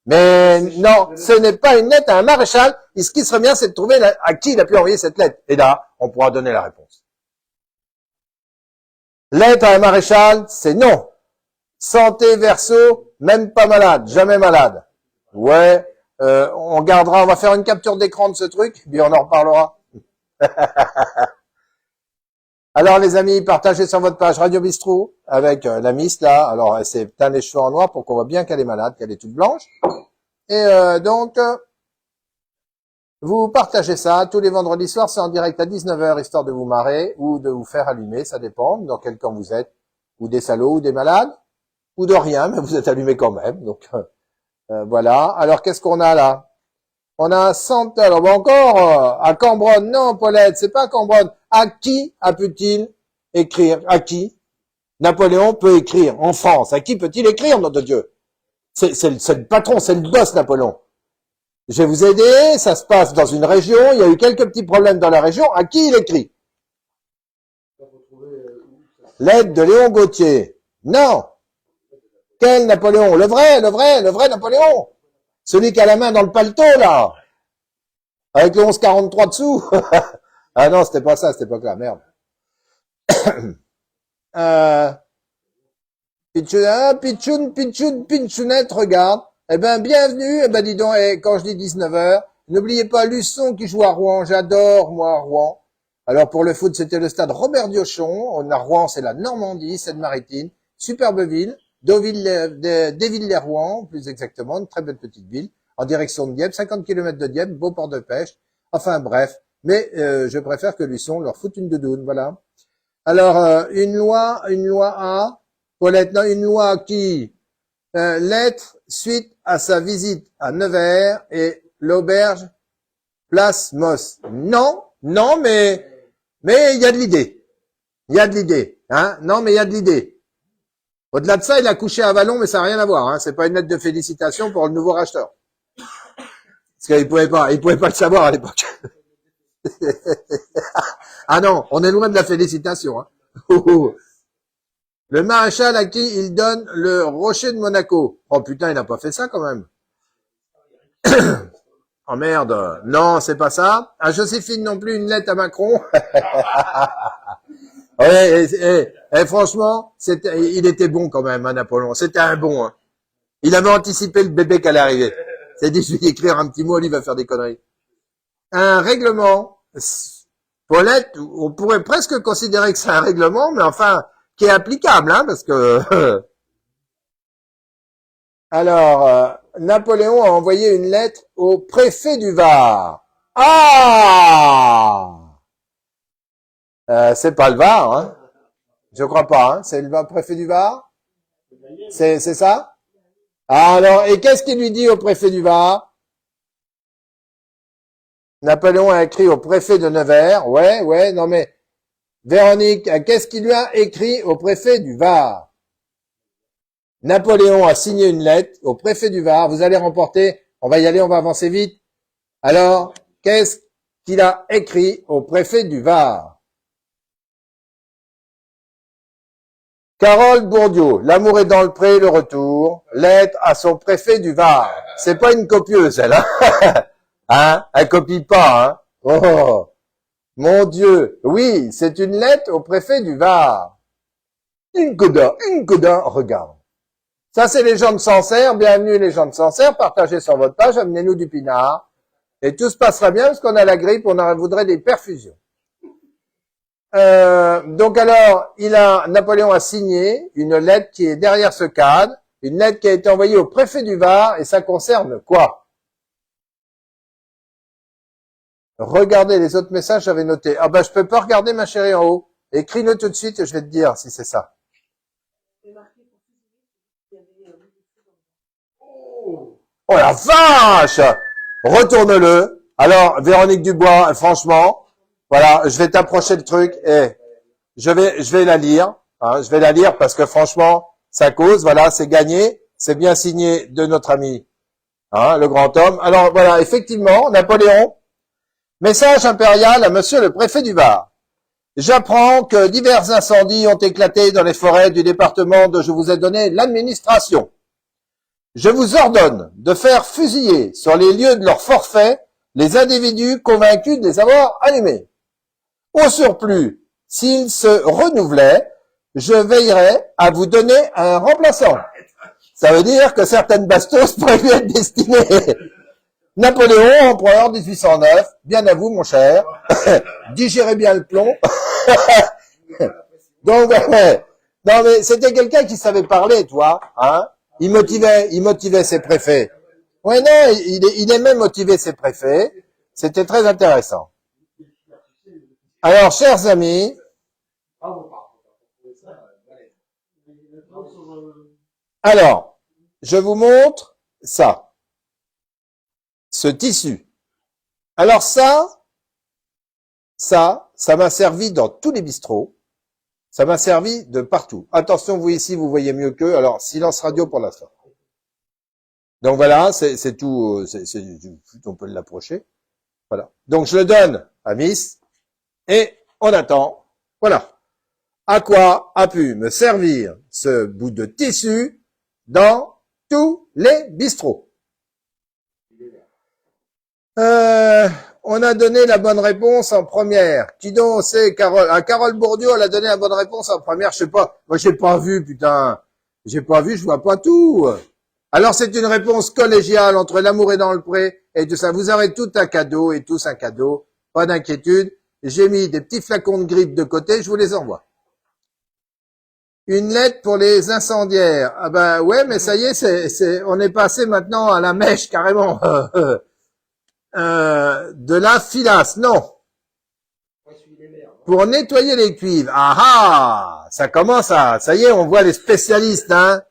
Mais non, ce n'est pas une lettre à un maréchal. Et ce qui serait bien, c'est de trouver à qui il a pu envoyer cette lettre. Et là, on pourra donner la réponse. Lettre à un maréchal, c'est non. Santé Verseau, même pas malade, jamais malade. Ouais, on va faire une capture d'écran de ce truc, puis on en reparlera. Alors les amis, partagez sur votre page Radio Bistrot avec la Miss là. Alors elle s'est teint les cheveux en noir pour qu'on voit bien qu'elle est malade, qu'elle est toute blanche. Et donc, vous partagez ça. Tous les vendredis soirs, c'est en direct à 19h, histoire de vous marrer ou de vous faire allumer, ça dépend dans quel camp vous êtes. Ou des salauds, ou des malades, ou de rien, mais vous êtes allumés quand même. Donc voilà. Alors qu'est-ce qu'on a là? On a un centre. Alors encore à Cambronne. Non, Paulette, c'est pas Cambronne. À qui a pu-t-il écrire? À qui Napoléon peut écrire en France? À qui peut-il écrire, nom de Dieu? C'est le patron, c'est le boss, Napoléon. Je vais vous aider, ça se passe dans une région, il y a eu quelques petits problèmes dans la région. À qui il écrit? Lettre de Léon Gauthier. Non. Quel Napoléon? Le vrai Napoléon. Celui qui a la main dans le paletot, là. Avec le 1143 dessous. Ah non, c'était pas ça, à cette époque-là, merde. Pitchounette, regarde. Eh ben, bienvenue. Eh ben, dis donc, quand je dis 19h, n'oubliez pas Luçon qui joue à Rouen. J'adore, moi, Rouen. Alors, pour le foot, c'était le stade Robert Diochon. À Rouen, c'est la Normandie, Seine-Maritime. Superbe ville. Déville-les-Rouen, plus exactement. Une très belle petite ville. En direction de Dieppe. 50 km de Dieppe. Beau port de pêche. Enfin, bref. Mais, je préfère que Luçon leur foute une doudoune. Voilà. Alors, une loi A, Paulette, non, une loi qui, lettre suite à sa visite à Nevers et l'auberge Place Moss. Non, mais il y a de l'idée. Il y a de l'idée, hein. Non, mais il y a de l'idée. Au-delà de ça, il a couché à Vallon, mais ça n'a rien à voir, hein. C'est pas une lettre de félicitations pour le nouveau racheteur. Parce qu'il pouvait pas le savoir à l'époque. Ah non, on est loin de la félicitation, hein. Le maréchal à qui il donne le rocher de Monaco. Oh putain, il n'a pas fait ça quand même. Oh merde. Non, c'est pas ça. À Joséphine non plus, une lettre à Macron. Ouais, franchement, il était bon quand même, hein, Napoléon. C'était un bon, hein. Il avait anticipé le bébé qui allait arriver. C'est dit, je vais écrire un petit mot, lui, il va faire des conneries. Un règlement. Paulette, on pourrait presque considérer que c'est un règlement, mais enfin, qui est applicable, hein, parce que... Alors, Napoléon a envoyé une lettre au préfet du Var. Ah, c'est pas le Var, hein. Je crois pas, hein. C'est le préfet du Var. C'est ça. Alors, et qu'est-ce qu'il lui dit au préfet du Var? Napoléon a écrit au préfet de Nevers. Ouais, non mais Véronique, qu'est-ce qu'il lui a écrit au préfet du Var? Napoléon a signé une lettre au préfet du Var. Vous allez remporter. On va y aller, on va avancer vite. Alors, qu'est-ce qu'il a écrit au préfet du Var? Carole Bourdieu, l'amour est dans le pré, le retour. Lettre à son préfet du Var. C'est pas une copieuse, elle, hein? Hein? Elle copie pas, hein? Oh, mon Dieu. Oui, c'est une lettre au préfet du Var. Une coda, regarde. Ça, c'est les gens de Sancerre. Bienvenue, les gens de Sancerre. Partagez sur votre page, amenez-nous du pinard. Et tout se passera bien parce qu'on a la grippe, on voudrait des perfusions. Donc alors, Napoléon a signé une lettre qui est derrière ce cadre, une lettre qui a été envoyée au préfet du Var, et ça concerne quoi? Regardez les autres messages, j'avais noté. Ah ben, je peux pas regarder, ma chérie, en haut. Écris-le tout de suite et je vais te dire si c'est ça. Oh la vache! Retourne-le. Alors, Véronique Dubois, franchement, voilà, je vais t'approcher le truc et je vais la lire. Hein, je vais la lire parce que franchement, ça cause, voilà, c'est gagné. C'est bien signé de notre ami, hein, le grand homme. Alors voilà, effectivement, Napoléon, message impérial à monsieur le préfet du Var. J'apprends que divers incendies ont éclaté dans les forêts du département dont je vous ai donné l'administration. Je vous ordonne de faire fusiller sur les lieux de leur forfait les individus convaincus de les avoir allumés. Au surplus, s'ils se renouvelaient, je veillerai à vous donner un remplaçant. Ça veut dire que certaines bastos pourraient lui être destinées. Napoléon, empereur 1809, bien à vous, mon cher. Digérez bien le plomb. Donc, non, mais c'était quelqu'un qui savait parler, toi, hein. Il motivait ses préfets. Ouais, non, il aimait motiver ses préfets. C'était très intéressant. Alors, chers amis, alors, je vous montre ça. Ce tissu. Alors ça m'a servi dans tous les bistrots. Ça m'a servi de partout. Attention, vous ici, vous voyez mieux qu'eux. Alors, silence radio pour l'instant. Donc voilà, c'est tout. On peut l'approcher. Voilà. Donc je le donne à Miss et on attend. Voilà. À quoi a pu me servir ce bout de tissu dans tous les bistrots. On a donné la bonne réponse en première. Qui donc c'est Carole? Ah, Carole Bourdieu, elle a donné la bonne réponse en première. Je sais pas. Moi, j'ai pas vu, putain. J'ai pas vu, je vois pas tout. Alors, c'est une réponse collégiale entre l'amour est dans le pré et tout ça. Vous aurez tout un cadeau et tous un cadeau. Pas d'inquiétude. J'ai mis des petits flacons de grippe de côté, je vous les envoie. Une lettre pour les incendiaires. Ah ben ouais, mais ça y est, on est passé maintenant à la mèche carrément. De la filasse, non. Pour nettoyer les cuivres. Ah ah, ça commence à, ça y est, on voit les spécialistes, hein.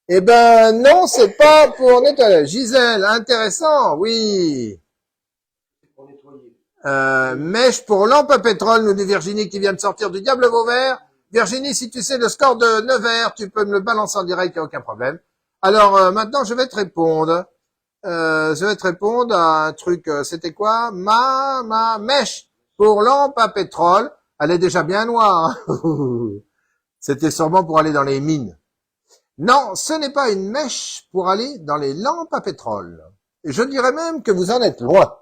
Eh ben non, c'est pas pour nettoyer. Gisèle, intéressant, oui. Mèche pour lampe à pétrole, nous dit Virginie qui vient de sortir du Diable Vauvert. Virginie, si tu sais le score de Nevers, tu peux me le balancer en direct, il n'y a aucun problème. Alors maintenant, je vais te répondre. Je vais te répondre à un truc, c'était quoi? Ma mèche pour lampe à pétrole. Elle est déjà bien noire. C'était sûrement pour aller dans les mines. Non, ce n'est pas une mèche pour aller dans les lampes à pétrole. Et je dirais même que vous en êtes loin.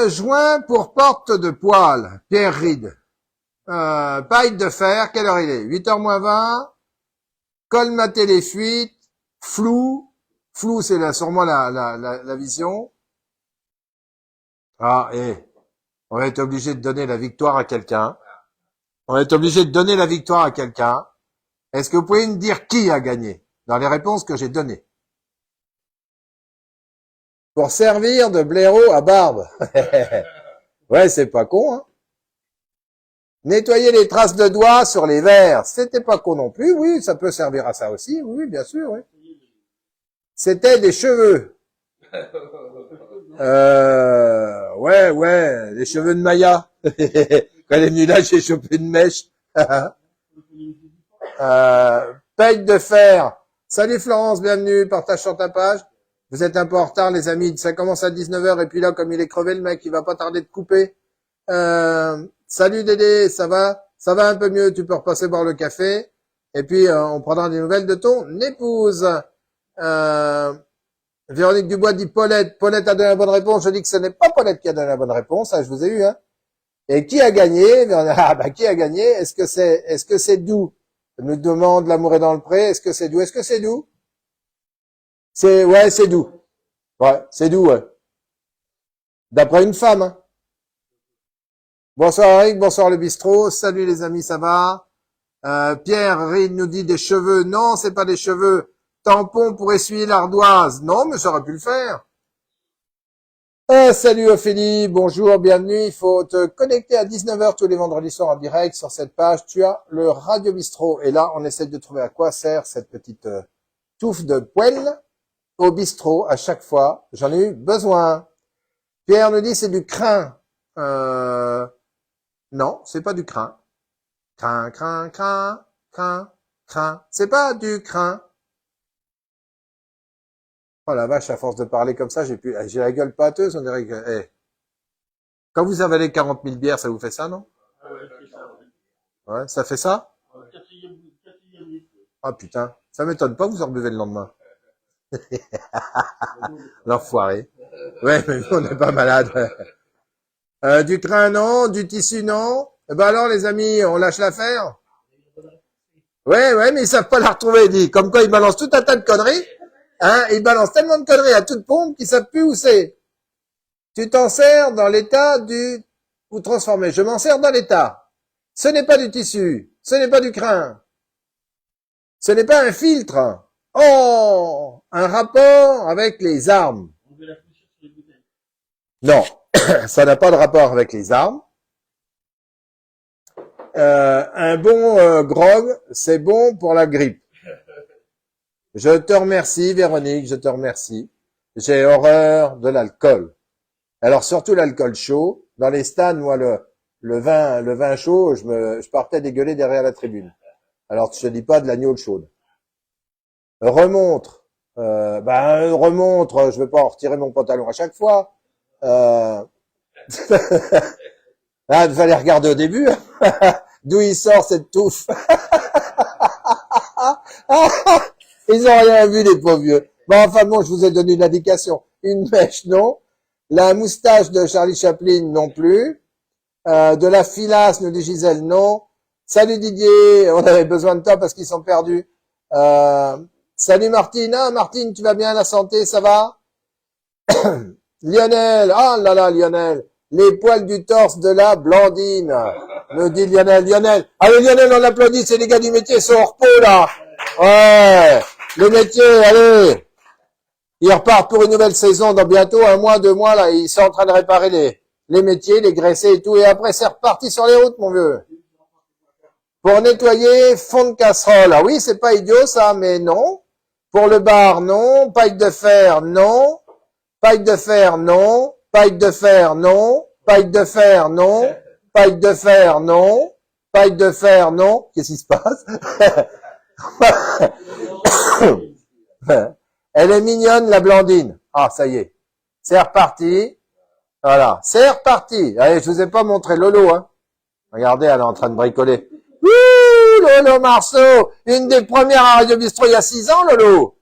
Joint pour porte de poêle. Pierre Ride. Paille de fer, quelle heure il est? 8h moins 20. Colmater les fuites. Flou, c'est là sûrement la vision. Ah, on va être obligé de donner la victoire à quelqu'un. On va être obligé de donner la victoire à quelqu'un. Est-ce que vous pouvez me dire qui a gagné dans les réponses que j'ai données? Pour servir de blaireau à barbe. Ouais, c'est pas con, hein. Nettoyer les traces de doigts sur les verres. C'était pas con non plus. Oui, ça peut servir à ça aussi. Oui, bien sûr, oui. C'était des cheveux. Ouais, les cheveux de Maya. Quand elle est venue là, j'ai chopé une mèche. Paille de fer. Salut Florence, bienvenue, partage sur ta page. Vous êtes un peu en retard, les amis. Ça commence à 19h et puis là, comme il est crevé, le mec, il va pas tarder de couper. Salut Dédé, ça va? Ça va un peu mieux, tu peux repasser boire le café. Et puis, on prendra des nouvelles de ton épouse. Véronique Dubois dit Paulette. Paulette a donné la bonne réponse. Je dis que ce n'est pas Paulette qui a donné la bonne réponse. Ça, je vous ai eu, hein. Et qui a gagné? Ah, bah, qui a gagné? Est-ce que c'est Doux? Nous demande l'amour est dans le pré. Est-ce que c'est Doux? Est-ce que c'est Doux? Ouais, c'est Doux. Ouais, c'est Doux, ouais. D'après une femme, hein. Bonsoir Eric, bonsoir le bistrot. Salut les amis, ça va? Pierre Ride nous dit des cheveux. Non, c'est pas des cheveux. Tampon pour essuyer l'ardoise. Non, mais ça aurait pu le faire. Salut Ophélie, bonjour, bienvenue. Il faut te connecter à 19h tous les vendredis soirs en direct sur cette page. Tu as le Radio Bistrot. Et là, on essaie de trouver à quoi sert cette petite touffe de poêle au bistrot à chaque fois. J'en ai eu besoin. Pierre nous dit c'est du crin. Non, c'est pas du crin. Crin. C'est pas du crin. Oh la vache, à force de parler comme ça, j'ai la gueule pâteuse, on dirait que, quand vous avalez 40 000 bières, ça vous fait ça, non? Ouais, ça fait ça? Ah putain, ça m'étonne pas, vous en buvez le lendemain. L'enfoiré. Ouais, mais nous, on n'est pas malade. Du crin, non, du tissu, non. Eh ben alors, les amis, on lâche l'affaire? Ouais, mais ils savent pas la retrouver, dit. Comme quoi, ils balancent tout un tas de conneries. Hein, ils balancent tellement de conneries à toute pompe qu'ils savent plus où c'est. Tu t'en sers dans l'état ou transformé. Je m'en sers dans l'état. Ce n'est pas du tissu. Ce n'est pas du crin. Ce n'est pas un filtre. Oh, un rapport avec les armes. Non, ça n'a pas de rapport avec les armes. Un bon grog, c'est bon pour la grippe. Je te remercie, Véronique, je te remercie. J'ai horreur de l'alcool. Alors, surtout l'alcool chaud. Dans les stades, moi, le vin chaud, je partais dégueuler derrière la tribune. Alors, je te dis pas de l'agneau chaude. Remontre. Remontre, je vais pas en retirer mon pantalon à chaque fois. Ah, il fallait regarder au début. D'où il sort cette touffe. Ils ont rien vu, les pauvres vieux. Bon, enfin bon, je vous ai donné une indication. Une mèche, non. La moustache de Charlie Chaplin, non plus. De la filasse, nous dit Gisèle, non. Salut Didier, on avait besoin de toi parce qu'ils sont perdus. Salut Martine. Ah, Martine, tu vas bien, la santé, ça va? Lionel, oh là là, Lionel. Les poils du torse de la Blandine, nous dit Lionel. Lionel, allez Lionel, on l'applaudit, c'est les gars du métier, ils sont au repos là. Ouais, le métier, allez. Ils repartent pour une nouvelle saison dans bientôt 1 mois, 2 mois là, ils sont en train de réparer les métiers, les graisser et tout, et après c'est reparti sur les routes, mon vieux. Pour nettoyer, fond de casserole, ah oui, c'est pas idiot ça, mais non. Pour le bar, non. Paille de fer, non. Paille de fer, non. Paille de fer, non. Paille de fer, non. Paille de fer, non. Paille de fer, non. Qu'est-ce qui se passe? Elle est mignonne, la Blandine. Ah, ça y est. C'est reparti. Voilà. C'est reparti. Allez, je vous ai pas montré Lolo, hein. Regardez, elle est en train de bricoler. Ouh, Lolo Marceau. Une des premières à Radio Bistrot il y a 6 ans, Lolo.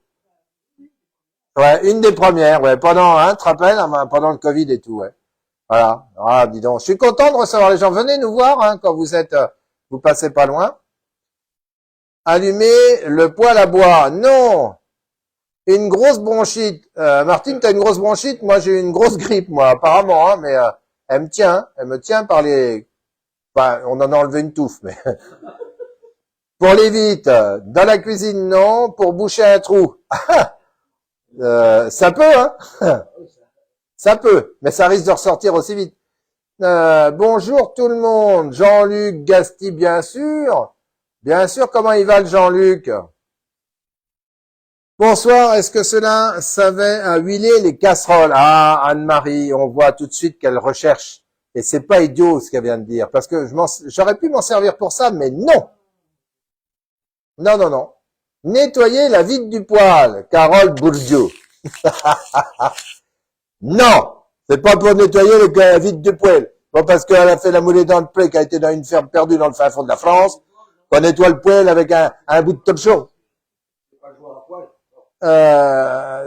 Ouais, une des premières, ouais, pendant, hein, tu te rappelles, hein, pendant le Covid et tout, ouais. Voilà. Ah, dis donc. Je suis content de recevoir les gens. Venez nous voir, hein, quand vous êtes, vous passez pas loin. Allumer le poêle à bois. Non. Une grosse bronchite. Martine, t'as une grosse bronchite? Moi, j'ai une grosse grippe, moi, apparemment, hein, mais, elle me tient par les, enfin, on en a enlevé une touffe, mais. Pour les vites, dans la cuisine, non. Pour boucher un trou. Ça peut, hein. Ça peut, mais ça risque de ressortir aussi vite. Bonjour tout le monde. Jean-Luc Gasti, bien sûr. Bien sûr, comment il va le Jean-Luc? Bonsoir, est-ce que cela savait à huiler les casseroles? Ah, Anne-Marie, on voit tout de suite qu'elle recherche. Et c'est pas idiot ce qu'elle vient de dire, parce que j'aurais pu m'en servir pour ça, mais non. Non, non, non. Nettoyer la vide du poêle, Carole Bourdieu. Non, c'est pas pour nettoyer la vide du poêle. Pas parce qu'elle a fait la moulée dans le plaie, qui a été dans une ferme perdue dans le fin fond de la France, qu'on nettoie le poêle avec un bout de torchon.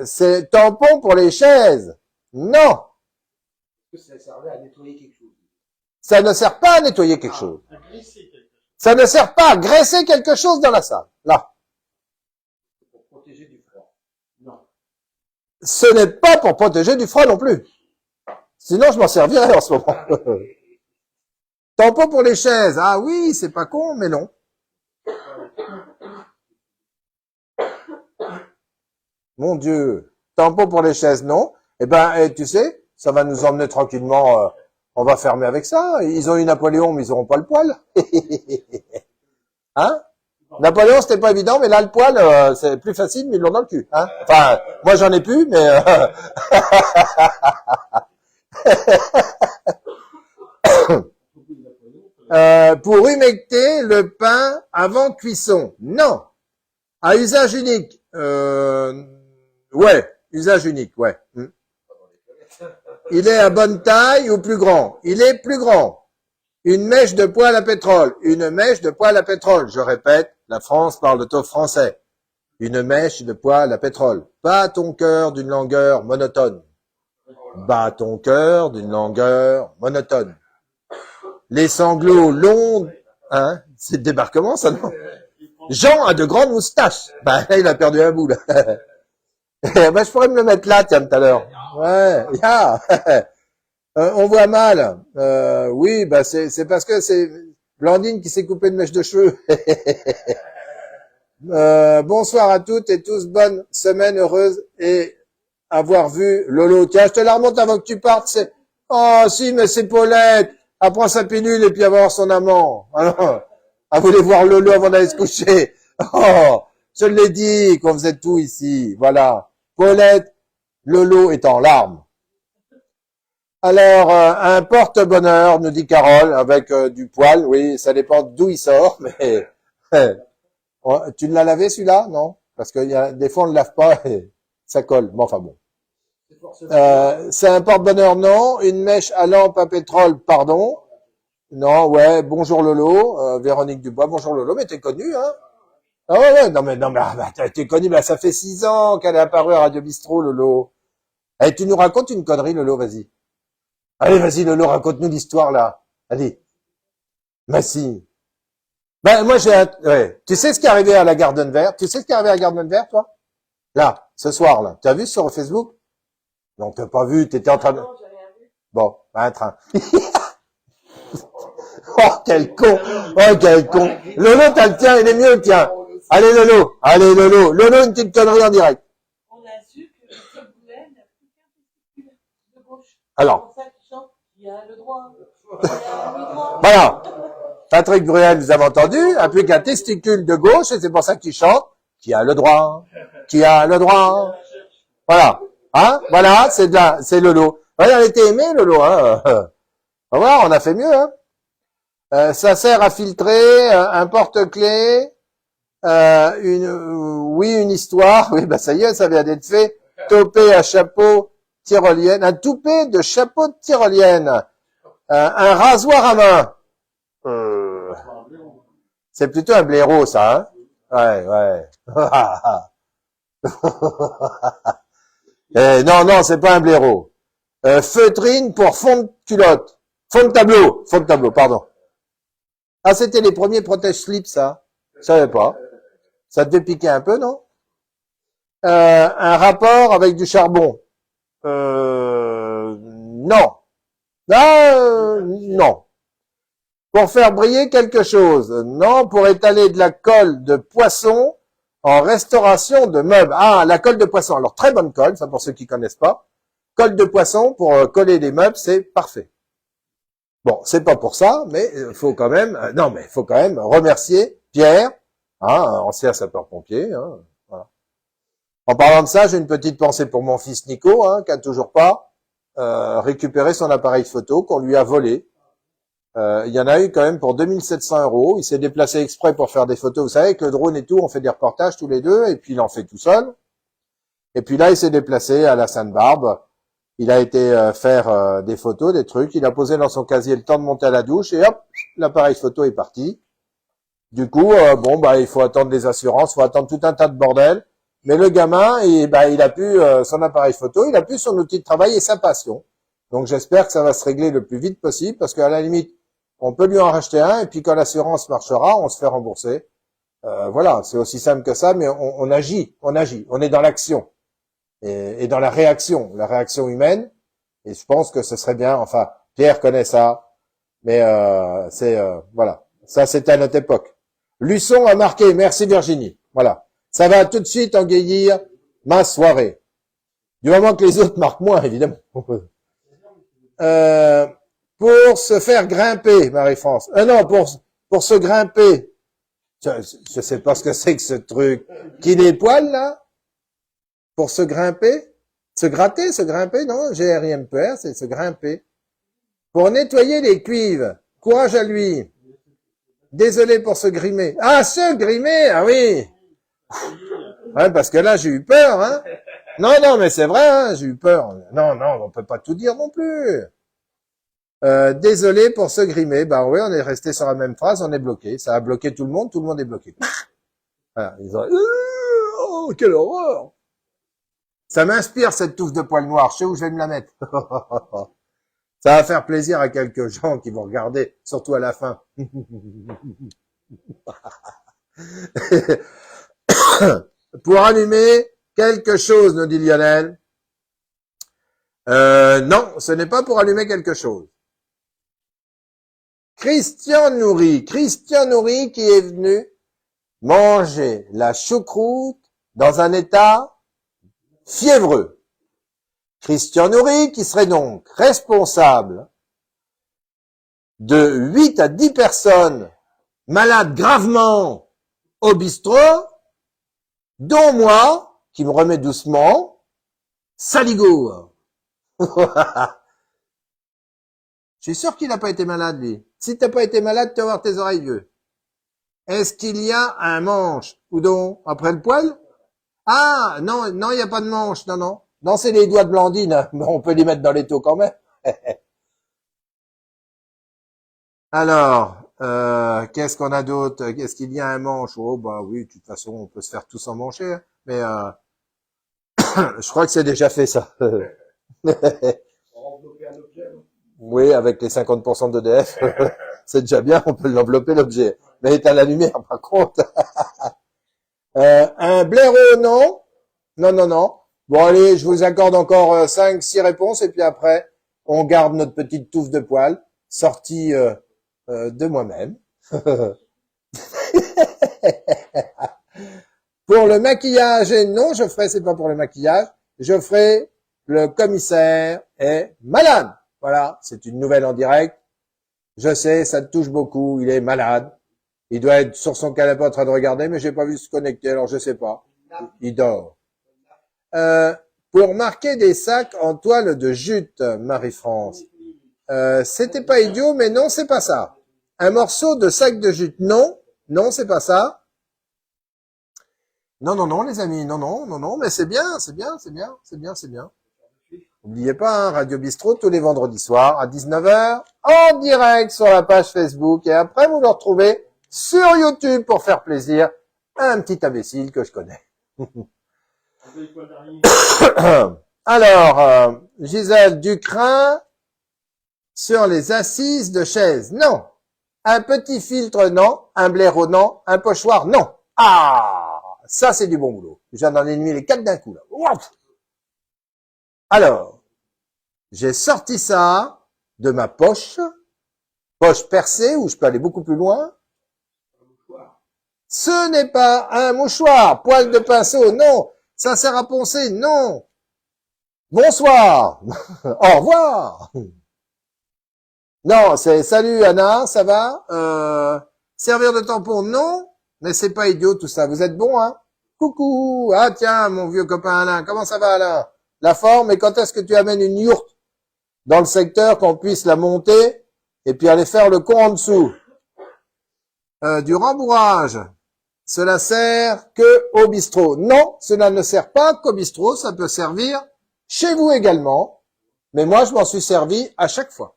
C'est tampon pour les chaises. Non. Ça servait à nettoyer quelque chose. Ça ne sert pas à nettoyer quelque chose. Ça ne sert pas à graisser quelque chose dans la salle. Là. Pour protéger du froid. Non. Ce n'est pas pour protéger du froid non plus. Sinon, je m'en servirais en ce moment. Tampon pour les chaises. Ah oui, c'est pas con, mais non. Mon Dieu. Tampon pour les chaises, non. Eh ben, tu sais, ça va nous emmener tranquillement. On va fermer avec ça. Ils ont eu Napoléon, mais ils n'auront pas le poil. Hein? Napoléon, c'était pas évident, mais là, le poil, c'est plus facile, mais ils l'ont dans le cul. Hein? Enfin, moi, j'en ai plus, mais... pour humecter le pain avant cuisson. Non. À usage unique. Ouais, usage unique, ouais. Il est à bonne taille ou plus grand? Il est plus grand. Une mèche de poêle à pétrole. Une mèche de poêle à pétrole. Je répète, la France parle de taux français. Une mèche de poêle à pétrole. Bat ton cœur d'une longueur monotone. Bat ton cœur d'une longueur monotone. Les sanglots longs, hein? C'est le débarquement, ça, non? Jean a de grandes moustaches. Bah, là, il a perdu un bout, là. Bah, je pourrais me le mettre là, tiens, tout à l'heure. Ouais, yeah. On voit mal. Oui, bah, c'est parce que c'est Blandine qui s'est coupé une mèche de cheveux. Bonsoir à toutes et tous. Bonne semaine heureuse et avoir vu Lolo. Tiens, je te la remonte avant que tu partes. C'est, oh, si, mais c'est Paulette. Elle prend sa pilule et puis elle va voir son amant. Alors, elle voulait voir Lolo avant d'aller se coucher. Oh, je l'ai dit qu'on faisait tout ici. Voilà. Paulette, Lolo est en larmes. Alors, un porte-bonheur, nous dit Carole, avec du poil. Oui, ça dépend d'où il sort, mais... tu l'as lavé celui-là? Non? Parce que des fois, on ne le lave pas et ça colle. Bon, enfin bon. C'est un porte-bonheur, non. Une mèche à lampe à pétrole, pardon. Non, ouais, bonjour Lolo. Véronique Dubois, bonjour Lolo, mais t'es connu, hein? Ah ouais, non mais, t'es connu, bah, ça fait 6 ans qu'elle est apparue à Radio Bistrot, Lolo. Eh, tu nous racontes une connerie, Lolo, vas-y. Allez, vas-y, Lolo, raconte-nous l'histoire, là. Allez. Bah, si. Ben, moi, ouais. Tu sais ce qui est arrivé à la Garden Vert? Tu sais ce qui est arrivé à la Garden Vert, toi? Là, ce soir, là. Tu as vu sur Facebook? Non, t'as pas vu, t'étais en train de... Non, j'ai rien vu. Bon, un train. Oh, quel con! Oh, quel con! Lolo, t'as le tien, il est mieux, le tien. Allez, Lolo. Allez, Lolo. Lolo, une petite connerie en direct. On a su que M. Boulet n'a plus qu'un testicule de gauche. Alors. C'est pour ça qu'il chante qui a le droit. Qui a le droit. Voilà. Patrick Bruel, vous avez entendu, a plus qu'un testicule de gauche, et c'est pour ça qu'il chante, qui a le droit, qui a le droit. Voilà. Hein? Voilà, c'est Lolo. Voilà, elle était aimée, Lolo, hein. On va voir, on a fait mieux, hein. Ça sert à filtrer, un porte-clés, une histoire. Oui, bah, ça y est, ça vient d'être fait. Topé à chapeau tyrolienne, un toupet de chapeau de tyrolienne, un rasoir à main. C'est plutôt un blaireau, ça, hein? Ouais. Non, c'est pas un blaireau. Feutrine pour fond de culotte. Fond de tableau, pardon. Ah, c'était les premiers protège-slips, ça. Je savais pas. Ça devait piquer un peu, non? Un rapport avec du charbon. Non. Non. Pour faire briller quelque chose. Non, pour étaler de la colle de poisson en restauration de meubles. Ah, la colle de poisson. Alors, très bonne colle, ça pour ceux qui connaissent pas. Colle de poisson pour coller les meubles, c'est parfait. Bon, c'est pas pour ça, mais faut quand même remercier Pierre, hein, ancien sapeur-pompier. Hein, voilà. En parlant de ça, j'ai une petite pensée pour mon fils Nico, hein, qui a toujours pas récupéré son appareil photo qu'on lui a volé. Il y en a eu quand même pour 2700 €. Il s'est déplacé exprès pour faire des photos. Vous savez, avec le drone et tout, on fait des reportages tous les deux, et puis il en fait tout seul. Et puis là, il s'est déplacé à la Sainte-Barbe. Il a été faire des photos, des trucs. Il a posé dans son casier le temps de monter à la douche, et hop, l'appareil photo est parti. Du coup, il faut attendre les assurances, il faut attendre tout un tas de bordel. Mais le gamin, il a pu son appareil photo, il a pu son outil de travail et sa passion. Donc j'espère que ça va se régler le plus vite possible, parce qu'à la limite, on peut lui en racheter un, et puis quand l'assurance marchera, on se fait rembourser. Voilà, c'est aussi simple que ça, mais on agit, on est dans l'action et dans la réaction humaine. Et je pense que ce serait bien. Enfin, Pierre connaît ça, mais voilà, ça c'était à notre époque. Luçon a marqué, merci Virginie. Voilà, ça va tout de suite engueillir ma soirée. Du moment que les autres marquent moins, évidemment. Pour se faire grimper, Marie-France. Non, pour se grimper. Je sais pas ce que c'est que ce truc. Qui des poils, là? Pour se grimper? Se gratter, se grimper? Non, GRIMPR, c'est se grimper. Pour nettoyer les cuivres. Courage à lui. Désolé pour se grimer. Ah, se grimer! Ah oui! Ouais, parce que là, j'ai eu peur, hein. Non, mais c'est vrai, hein, j'ai eu peur. Non, on peut pas tout dire non plus. Désolé pour se grimer. Bah oui, on est resté sur la même phrase, on est bloqué. Ça a bloqué tout le monde est bloqué. Voilà, ils ont... Oh, quelle horreur! Ça m'inspire cette touffe de poils noirs. Je sais où je vais me la mettre. Ça va faire plaisir à quelques gens qui vont regarder, surtout à la fin. Pour allumer quelque chose, nous dit Lionel. Non, ce n'est pas pour allumer quelque chose. Christian Nourri qui est venu manger la choucroute dans un état fiévreux. Christian Nourri qui serait donc responsable de 8 à 10 personnes malades gravement au bistrot, dont moi, qui me remets doucement, saligo. Je suis sûr qu'il n'a pas été malade, lui. Si t'as pas été malade, tu vas avoir tes oreilles vieux. Est-ce qu'il y a un manche? Ou donc, après le poil? Ah, non, il n'y a pas de manche, non. Non, c'est les doigts de Blandine, mais on peut les mettre dans les taux quand même. Alors, Qu'est-ce qu'on a d'autre? Est-ce qu'il y a un manche? Oh, bah oui, de toute façon, on peut se faire tout sans mancher, hein. Mais je crois que c'est déjà fait, ça. Oui, avec les 50% d'EDF, c'est déjà bien, on peut l'envelopper, l'objet. Mais éteindre la lumière, par contre. Un blaireau, non. Non, non, non. Bon, allez, je vous accorde encore 5, 6 réponses, et puis après, on garde notre petite touffe de poils, sortie de moi-même. Pour le maquillage, non, je ferai, c'est pas pour le maquillage, je ferai le commissaire est malade. Voilà, c'est une nouvelle en direct. Je sais, ça te touche beaucoup, il est malade. Il doit être sur son canapé en train de regarder, mais j'ai pas vu se connecter, alors je sais pas. Il dort. Pour marquer des sacs en toile de jute, Marie-France. C'était pas idiot, mais non, c'est pas ça. Un morceau de sac de jute, non, non, c'est pas ça. Non, non, non, les amis, non, non, non, non, mais c'est bien, c'est bien, c'est bien, c'est bien, c'est bien. N'oubliez pas, hein, Radio Bistrot, tous les vendredis soirs, à 19h, en direct sur la page Facebook, et après, vous le retrouvez sur YouTube pour faire plaisir à un petit imbécile que je connais. Alors, Gisèle Ducrin, sur les assises de chaise, non. Un petit filtre, non. Un blaireau, non. Un pochoir, non. Ah, ça c'est du bon boulot. J'en ai mis les 4 d'un coup, là. Alors, j'ai sorti ça de ma poche percée, où je peux aller beaucoup plus loin. Ce n'est pas un mouchoir, poil de pinceau, non. Ça sert à poncer, non. Bonsoir. Au revoir. Non, c'est salut Anna, ça va? Servir de tampon, non. Mais c'est pas idiot tout ça. Vous êtes bon, hein? Coucou. Ah tiens, mon vieux copain Alain. Comment ça va, Alain? La forme, et quand est-ce que tu amènes une yourte dans le secteur, qu'on puisse la monter et puis aller faire le con en dessous? Du rembourrage. Cela sert que au bistrot. Non, cela ne sert pas qu'au bistrot, ça peut servir chez vous également. Mais moi, je m'en suis servi à chaque fois.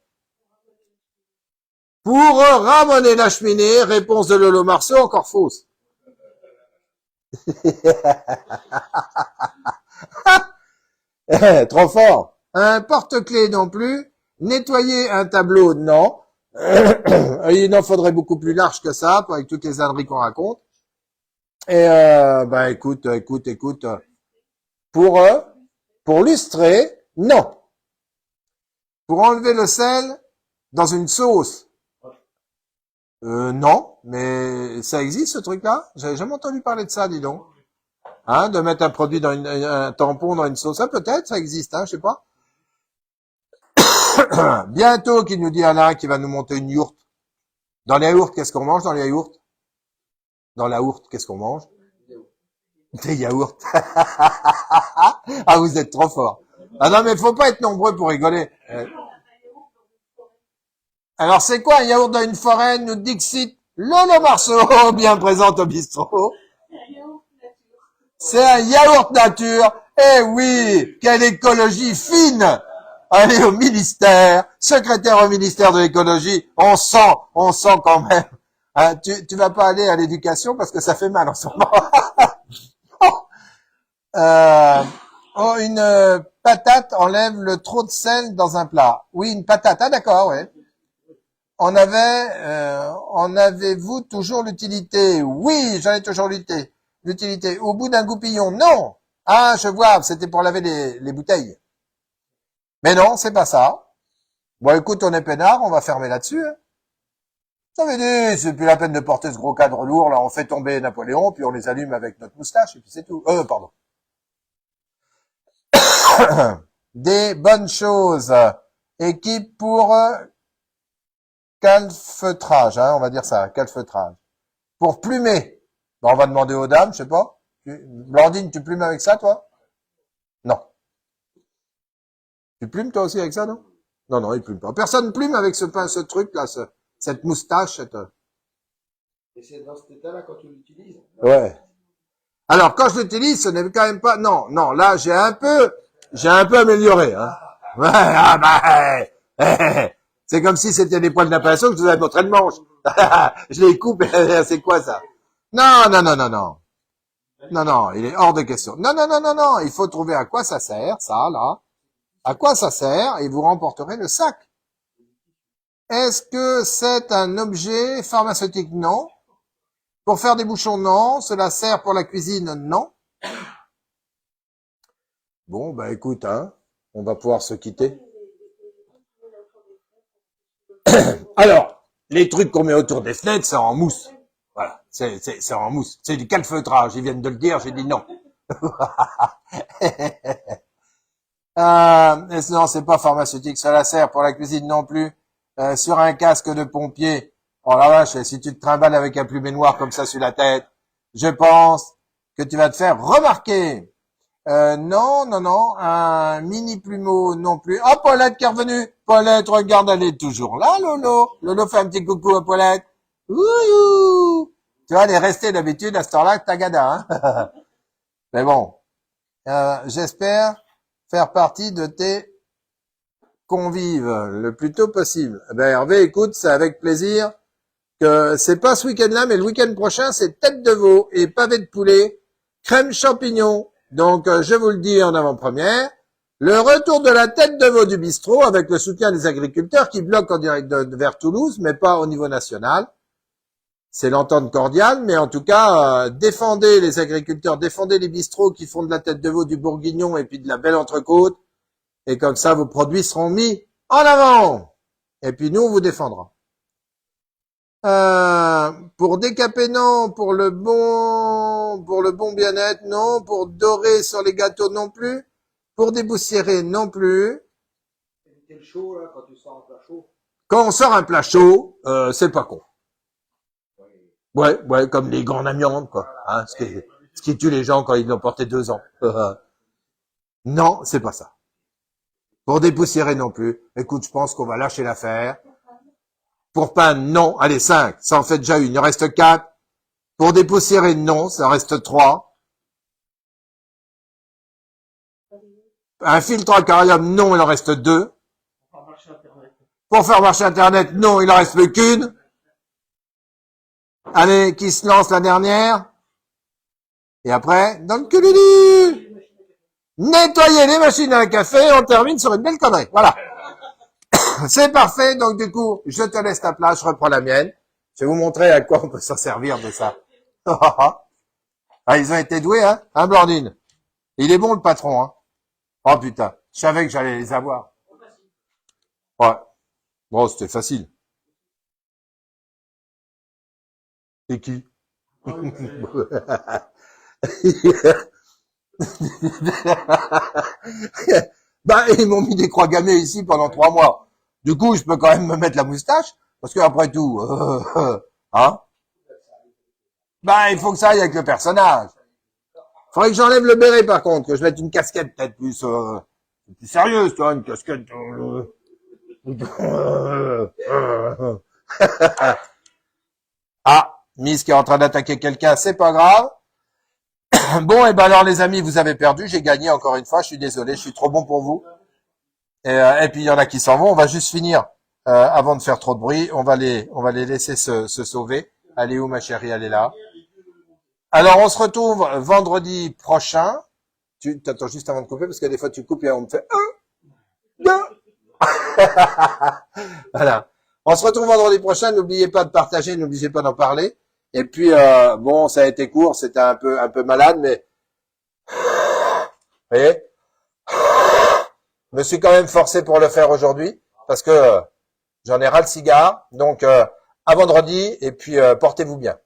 Pour ramener la cheminée, réponse de Lolo Marceau, encore fausse. Trop fort. Un porte-clés non plus. Nettoyer un tableau, non. Il en faudrait beaucoup plus large que ça, avec toutes les âneries qu'on raconte. Et bah écoute. Pour lustrer, non. Pour enlever le sel dans une sauce, non. Mais ça existe ce truc-là? J'avais jamais entendu parler de ça, dis donc. Hein, de mettre un produit dans un tampon dans une sauce, ça peut-être, ça existe, hein, je sais pas. Bientôt, qui nous dit Alain, qui va nous monter une yourte. Dans les yaourts, qu'est-ce qu'on mange dans les yaourts? Dans la yourte, qu'est-ce qu'on mange? Des yaourts. Ah, vous êtes trop fort. Ah non, mais faut pas être nombreux pour rigoler. Alors, c'est quoi un yaourt dans une forêt? Nous Dixit Lolo Marceau, bien présente au bistrot. C'est un yaourt nature. Eh oui, quelle écologie fine. Allez au ministère, secrétaire au ministère de l'écologie, on sent quand même. Hein, tu vas pas aller à l'éducation parce que ça fait mal en ce moment. Une patate enlève le trop de sel dans un plat. Oui, une patate. Ah d'accord, ouais. En avez-vous toujours l'utilité? Oui, j'en ai toujours l'utilité. Au bout d'un goupillon, non. Ah, je vois, c'était pour laver les bouteilles. Mais non, c'est pas ça. Bon, écoute, on est peinard, on va fermer là-dessus. Hein. Ça veut dire, c'est plus la peine de porter ce gros cadre lourd, là, on fait tomber Napoléon, puis on les allume avec notre moustache, et puis c'est tout. Pardon. Des bonnes choses. Équipe pour calfeutrage, hein, on va dire ça, calfeutrage. Pour plumer. Ben, on va demander aux dames, je sais pas. Blandine, tu plumes avec ça, toi? Non. Tu plumes toi aussi avec ça, non? Non, non, il plume pas. Personne plume avec ce truc-là, cette moustache, Et c'est dans cet état-là quand tu l'utilises? Ouais. Alors, quand je l'utilise, ce n'est quand même pas, non, là, j'ai un peu amélioré, hein. Ouais, C'est comme si c'était des poils d'impatience que je vous avais montré le manche. Je les coupe, c'est quoi ça? Non, non, non, non, non. Non, non, il est hors de question. Non, non, non, non, non, il faut trouver à quoi ça sert, ça, là. À quoi ça sert, et vous remporterez le sac. Est-ce que c'est un objet pharmaceutique? Non. Pour faire des bouchons? Non. Cela sert pour la cuisine? Non. Bon, bah écoute, hein, on va pouvoir se quitter. Alors, les trucs qu'on met autour des fenêtres, c'est en mousse. Voilà, c'est en mousse. C'est du calfeutrage, ils viennent de le dire, j'ai dit non. Non, c'est pas pharmaceutique, cela sert pour la cuisine non plus. Sur un casque de pompier, oh la vache, si tu te trimbales avec un plumet noir comme ça sur la tête, je pense que tu vas te faire remarquer. Non, non, non, un mini plumeau non plus. Oh, Paulette qui est revenue. Paulette, regarde, elle est toujours là, Lolo. Lolo fait un petit coucou à Paulette. Ouh. Tu vois, elle est restée d'habitude à ce temps-là, Tagada, hein. Mais bon, j'espère faire partie de tes convives le plus tôt possible. Ben, Hervé, écoute, c'est avec plaisir que c'est pas ce week-end-là, mais le week-end prochain, c'est tête de veau et pavé de poulet, crème champignon. Donc, je vous le dis en avant-première, le retour de la tête de veau du bistrot avec le soutien des agriculteurs qui bloquent en direct vers Toulouse, mais pas au niveau national. C'est l'entente cordiale, mais en tout cas, défendez les agriculteurs, défendez les bistrots qui font de la tête de veau, du bourguignon et puis de la belle entrecôte. Et comme ça, vos produits seront mis en avant. Et puis nous, on vous défendra. Pour décaper, non. Pour le bon bien-être, non. Pour dorer sur les gâteaux, non plus. Pour déboussiérer, non plus. Éviter le chaud, là, quand tu sors un plat chaud. Quand on sort un plat chaud, c'est pas con. Ouais, ouais, comme les grands amiantes, quoi. Hein, ce qui tue les gens quand ils l'ont porté 2 ans. Non, c'est pas ça. Pour dépoussiérer non plus. Écoute, je pense qu'on va lâcher l'affaire. Pour peindre, non. Allez, 5. Ça en fait déjà une. Il en reste 4. Pour dépoussiérer, non. Ça en reste 3. Un filtre aquarium, non. Il en reste 2. Pour faire marcher Internet, non. Il en reste plus qu'une. Allez, qui se lance la dernière? Et après, dans le cululu. Nettoyer les machines à café, on termine sur une belle connerie. Voilà. C'est parfait, donc du coup, je te laisse ta place, je reprends la mienne. Je vais vous montrer à quoi on peut s'en servir de ça. Ah, ils ont été doués, hein, Blandine? Il est bon, le patron, hein. Oh putain, je savais que j'allais les avoir. Ouais. Bon, c'était facile. Et qui? Bah, ils m'ont mis des croix gammées ici pendant 3 mois. Du coup, je peux quand même me mettre la moustache, parce que après tout, hein? Bah, il faut que ça aille avec le personnage. Faudrait que j'enlève le béret, par contre, que je mette une casquette peut-être plus sérieuse, toi, une casquette. Ah, Miss qui est en train d'attaquer quelqu'un, c'est pas grave. Bon, et ben alors les amis, vous avez perdu, j'ai gagné encore une fois, je suis désolé, je suis trop bon pour vous. Et puis il y en a qui s'en vont, on va juste finir avant de faire trop de bruit, on va les laisser se sauver. Elle est où ma chérie? Elle est là. Alors on se retrouve vendredi prochain. Tu t'attends juste avant de couper parce que des fois tu coupes et on me fait 1, 2. Voilà. On se retrouve vendredi prochain, n'oubliez pas de partager, n'oubliez pas d'en parler. Et puis bon, ça a été court, c'était un peu malade, mais vous voyez, je me suis quand même forcé pour le faire aujourd'hui parce que j'en ai ras le cigare. Donc à vendredi et puis portez-vous bien.